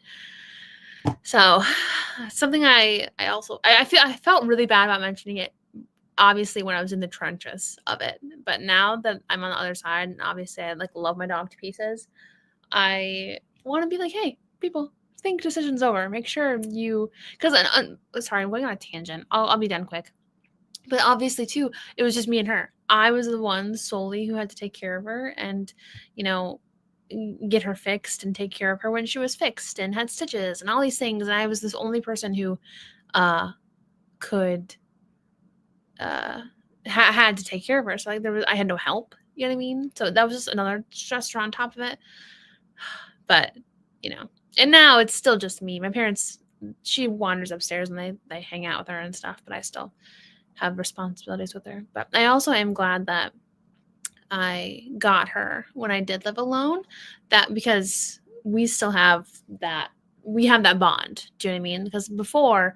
So something I felt really bad about mentioning it, obviously, when I was in the trenches of it. But now that I'm on the other side, and obviously I like love my dog to pieces, I want to be like, hey, people, think decisions over. Make sure you, because sorry, I'm going on a tangent. I'll be done quick. But obviously, too, it was just me and her. I was the one solely who had to take care of her and, get her fixed and take care of her when she was fixed and had stitches and all these things. And I was this only person who could had to take care of her. So like I had no help. You know what I mean? So that was just another stressor on top of it. But and now it's still just me. My parents, she wanders upstairs and they hang out with her and stuff. But I still have responsibilities with her. But I also am glad that I got her when I did live alone, because we still have that bond. Do you know what I mean? Because before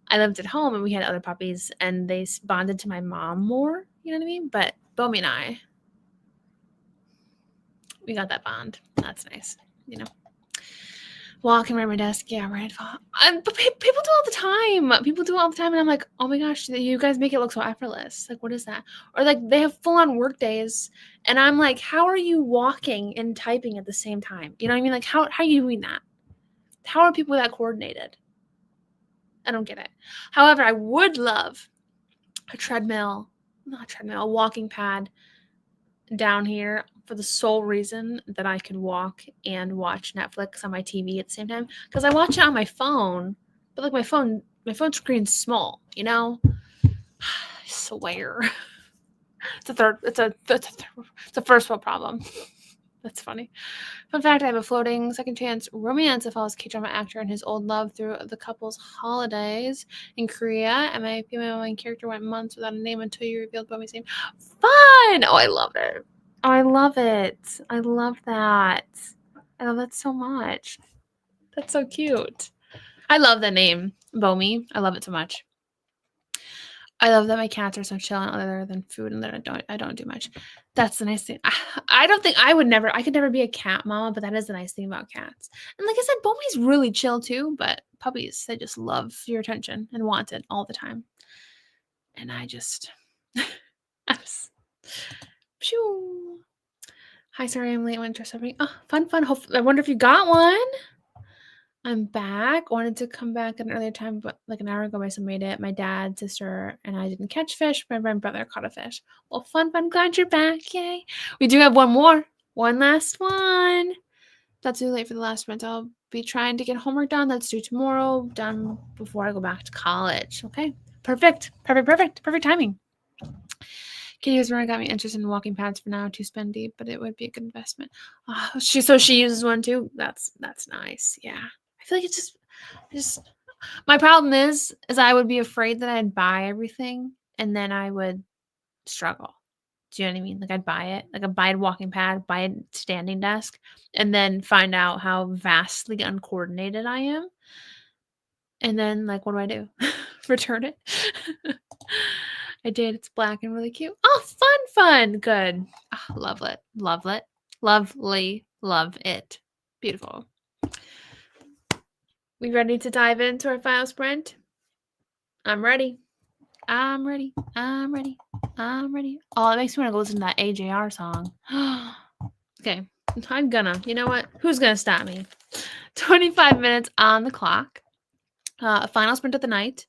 I lived at home and we had other puppies and they bonded to my mom more, you know what I mean? But Bomi and I, we got that bond. That's nice, Walking around my desk, yeah, right. But people do all the time. People do it all the time, and I'm like, oh my gosh, you guys make it look so effortless. Like, what is that? Or like they have full-on work days, and I'm like, how are you walking and typing at the same time? You know what I mean? Like, how are you doing that? How are people that coordinated? I don't get it. However, I would love a walking pad down here for the sole reason that I could walk and watch Netflix on my TV at the same time, because I watch it on my phone, but like my phone screen's small, I swear. It's a first world problem. That's funny. Fun fact, I have a floating second chance romance if I was K-drama actor and his old love through the couple's holidays in Korea, and my female main character went months without a name until you revealed Bomi's name. Fun! Oh, I love it. Oh, I love it. I love that. I love that so much. That's so cute. I love the name, Bomi. I love it so much. I love that my cats are so chill and other than food and that I don't do much. That's the nice thing. I don't think I could never be a cat mama, but that is the nice thing about cats. And like I said, Bomi's really chill too, but puppies, they just love your attention and want it all the time. And I just, Phew. Hi, sorry I'm late. Went to something. Oh, fun. I wonder if you got one. I'm back. Wanted to come back at an earlier time, but like an hour ago, my son made it. My dad, sister, and I didn't catch fish. My brother caught a fish. Well, fun. Glad you're back. Yay. We do have one more. One last one. That's too late for the last one. I'll be trying to get homework done. That's due tomorrow. Done before I go back to college. Okay. Perfect timing. Kitty Run got me interested in walking pads for now. Too spendy, but it would be a good investment. She uses one too. That's nice. Yeah. I feel like it's just my problem is I would be afraid that I'd buy everything and then I would struggle. Do you know what I mean? Like I'd buy it, like I'd buy a walking pad, buy a standing desk, and then find out how vastly uncoordinated I am. And then like, what do I do? Return it? I did. It's black and really cute. Oh, fun. Good. Oh, love it. Lovely. Love it. Beautiful. We ready to dive into our final sprint? I'm ready. I'm ready. I'm ready. I'm ready. Oh, it makes me want to go listen to that AJR song. Okay. I'm gonna. You know what? Who's gonna stop me? 25 minutes on the clock. Final sprint of the night.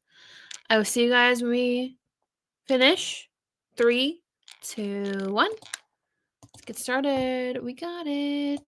I will see you guys when we finish. 3, 2, 1. Let's get started. We got it.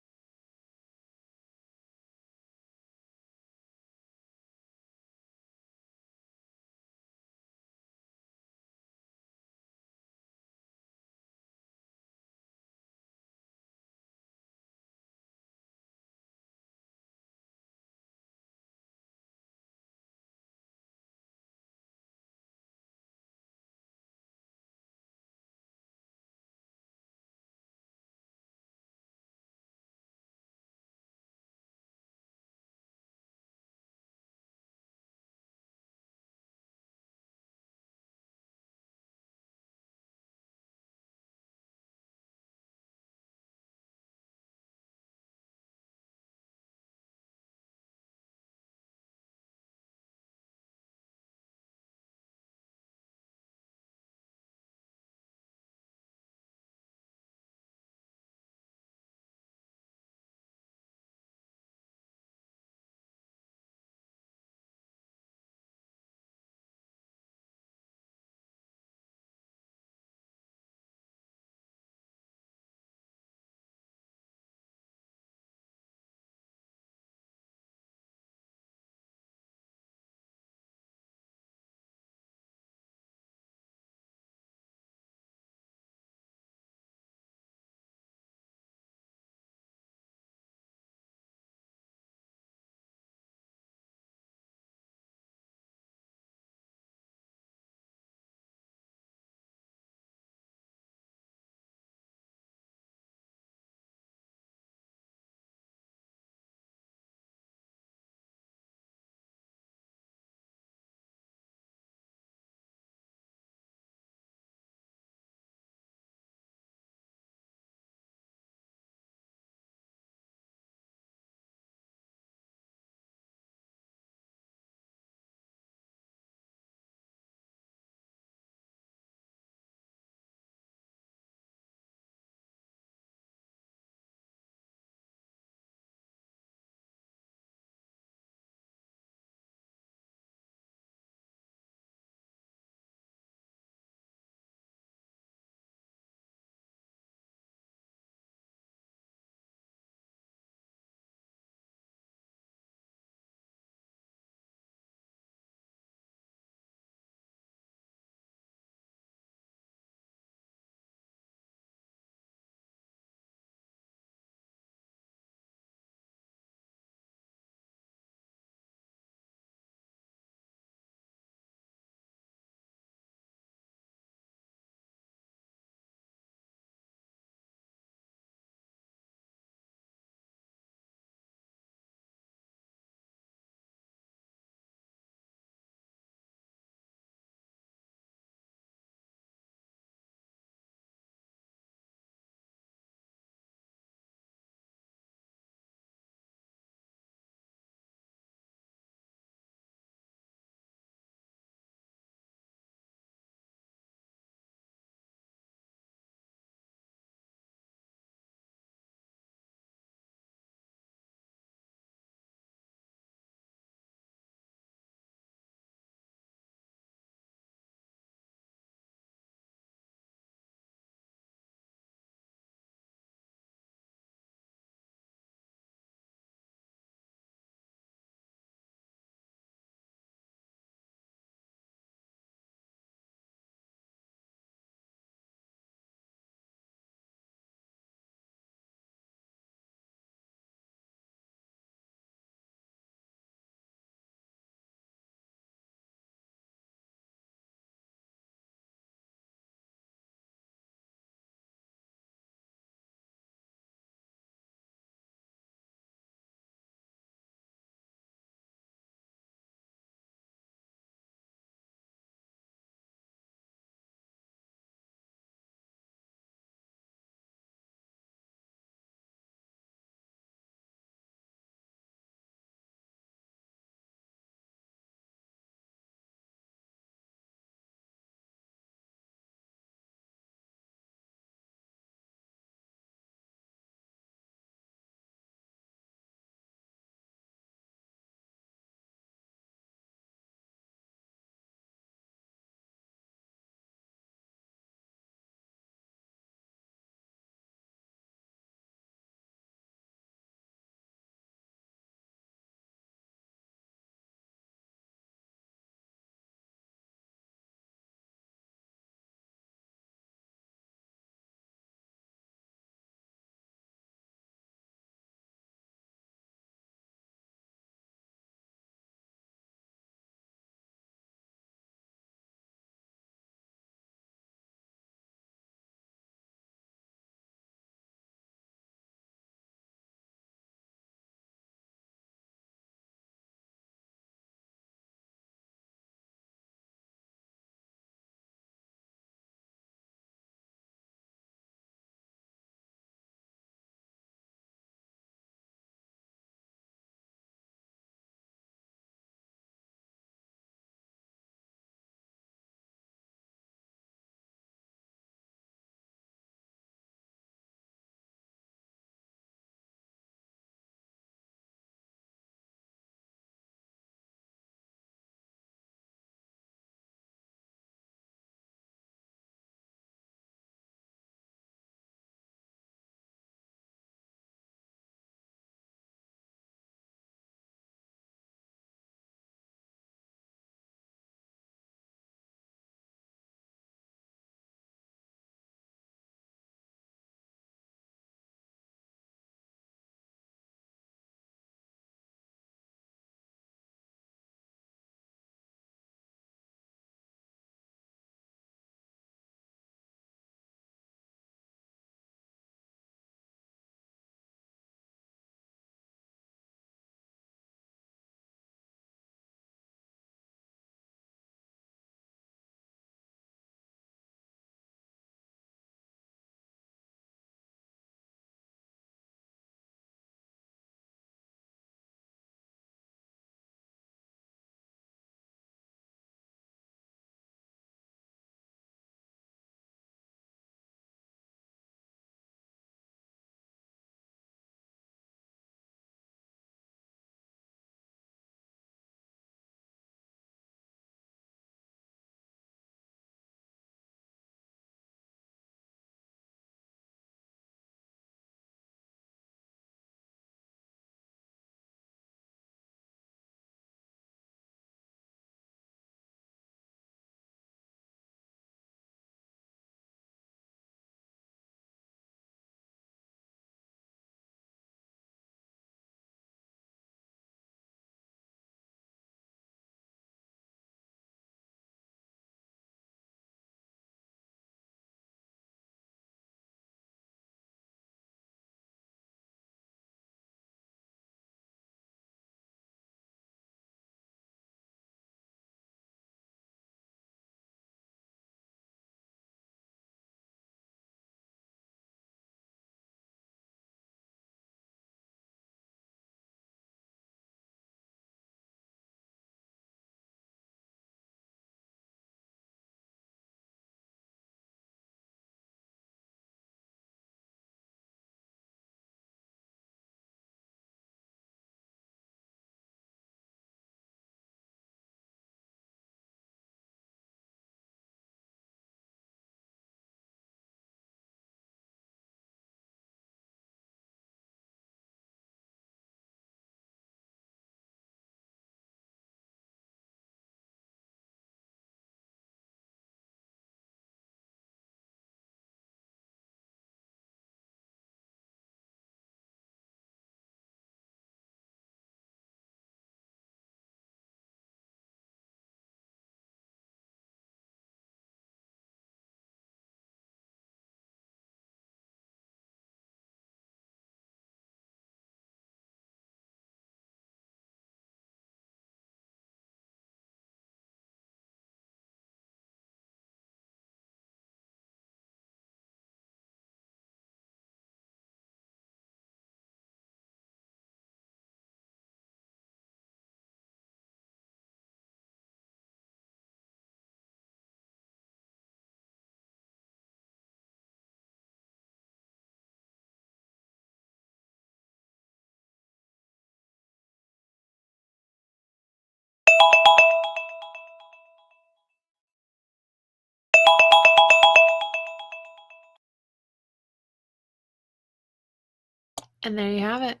And there you have it.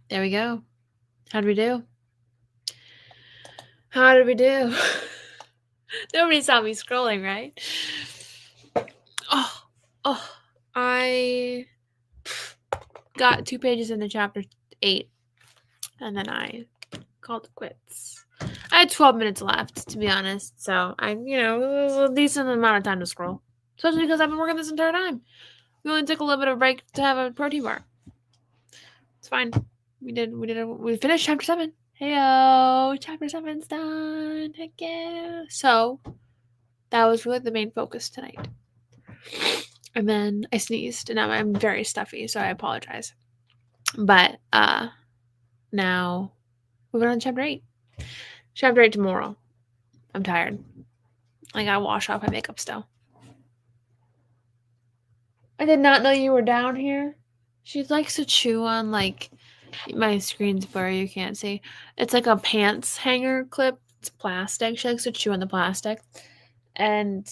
There we go. How did we do? How did we do? Nobody saw me scrolling, right? Oh, I got 2 pages into chapter 8, and then I called it quits. I had 12 minutes left, to be honest, so it was a decent amount of time to scroll, especially because I've been working this entire time. We only took a little bit of a break to have a protein bar. It's fine. We finished chapter 7. Heyo, chapter 7's done. Heck yeah. So that was really the main focus tonight. And then I sneezed, and now I'm very stuffy, so I apologize. But now moving on to chapter 8. Chapter 8 tomorrow. I'm tired. I gotta wash off my makeup still. I did not know you were down here. She likes to chew on, like, my screen's blurry, you can't see. It's like a pants hanger clip. It's plastic. She likes to chew on the plastic. And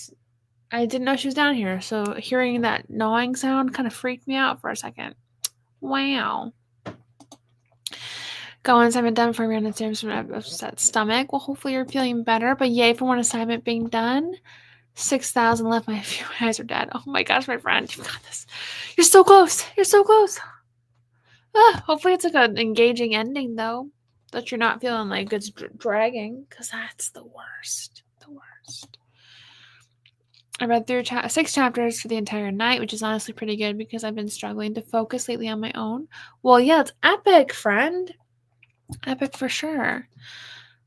I didn't know she was down here, so hearing that gnawing sound kind of freaked me out for a second. Wow. Go on assignment done for random service from an upset stomach. Well, hopefully you're feeling better, but yay for one assignment being done. 6,000 left. My few eyes are dead. Oh my gosh, my friend, you got this. You're so close. You're so close. Hopefully it's like an engaging ending, though, that you're not feeling like it's dragging, because that's the worst. The worst. I read through 6 chapters for the entire night, which is honestly pretty good because I've been struggling to focus lately on my own. Well, yeah, it's epic, friend. Epic for sure.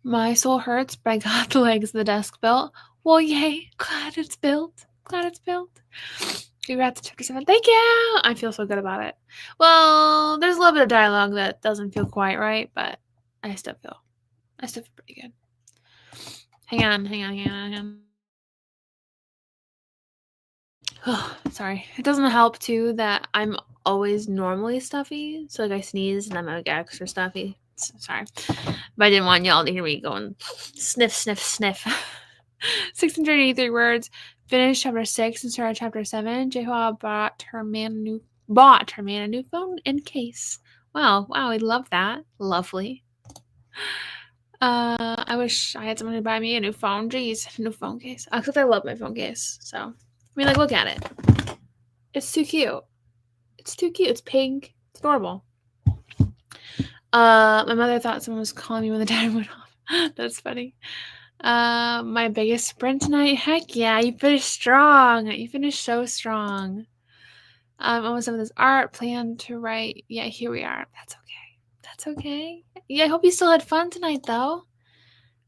My soul hurts, but I got the legs of the desk built. Well, yay. Glad it's built. Glad it's built. Congrats to chapter 7. Thank you. I feel so good about it. Well, there's a little bit of dialogue that doesn't feel quite right, but I still feel pretty good. Hang on. Oh, sorry. It doesn't help, too, that I'm always normally stuffy. So, like, I sneeze and I'm like extra stuffy. Sorry. But I didn't want y'all to hear me going sniff, sniff, sniff. 683 words. Finished chapter 6 and started chapter 7. Jehua bought her man a new phone and case. Wow, I love that. Lovely. I wish I had someone to buy me a new phone. Jeez, new phone case. Except I love my phone case. So, I mean, like, look at it. It's too cute. It's too cute. It's pink. It's adorable. My mother thought someone was calling me when the timer went off. That's funny. My biggest sprint tonight. Heck yeah, you finished strong. You finished so strong. Almost done with this art. Plan to write. Yeah, here we are. That's okay. Yeah, I hope you still had fun tonight, though.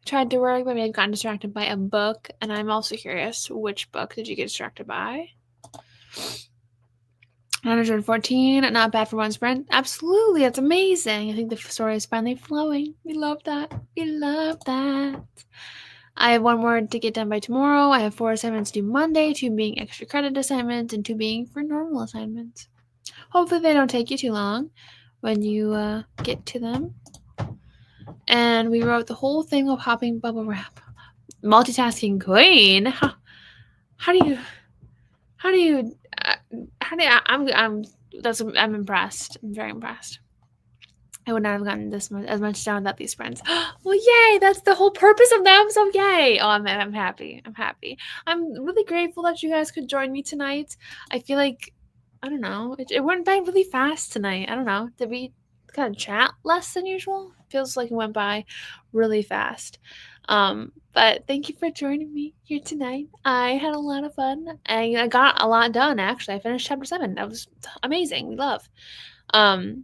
Tried to work, but I got distracted by a book, and I'm also curious, which book did you get distracted by? 114, not bad for one sprint. Absolutely, that's amazing. I think the story is finally flowing. We love that. I have 1 more to get done by tomorrow. I have 4 assignments due Monday, 2 being extra credit assignments, and 2 being for normal assignments. Hopefully they don't take you too long when you get to them. And we wrote the whole thing of popping bubble wrap. Multitasking queen. I'm impressed. I'm very impressed. I would not have gotten as much done without these friends. Well, yay! That's the whole purpose of them. So yay! Oh, I'm happy. I'm really grateful that you guys could join me tonight. I feel like, I don't know, it went by really fast tonight. I don't know. Did we kind of chat less than usual? Feels like it went by really fast. But thank you for joining me here tonight. I had a lot of fun, and I got a lot done. Actually, I finished chapter 7. That was amazing. We love.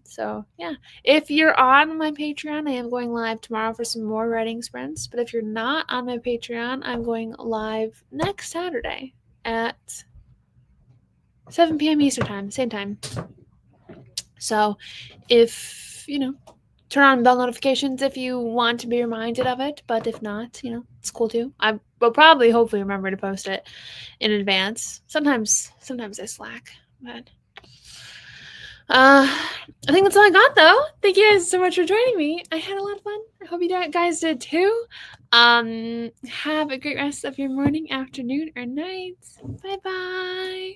So yeah, if you're on my Patreon, I am going live tomorrow for some more writing sprints. But if you're not on my Patreon, I'm going live next Saturday at 7 p.m. Eastern time, same time. So if turn on bell notifications if you want to be reminded of it. But if not, it's cool too. I will probably hopefully remember to post it in advance. Sometimes I slack, but I think that's all I got, though. Thank you guys so much for joining me. I had a lot of fun. I hope you guys did too. Have a great rest of your morning, afternoon, or night. Bye-bye.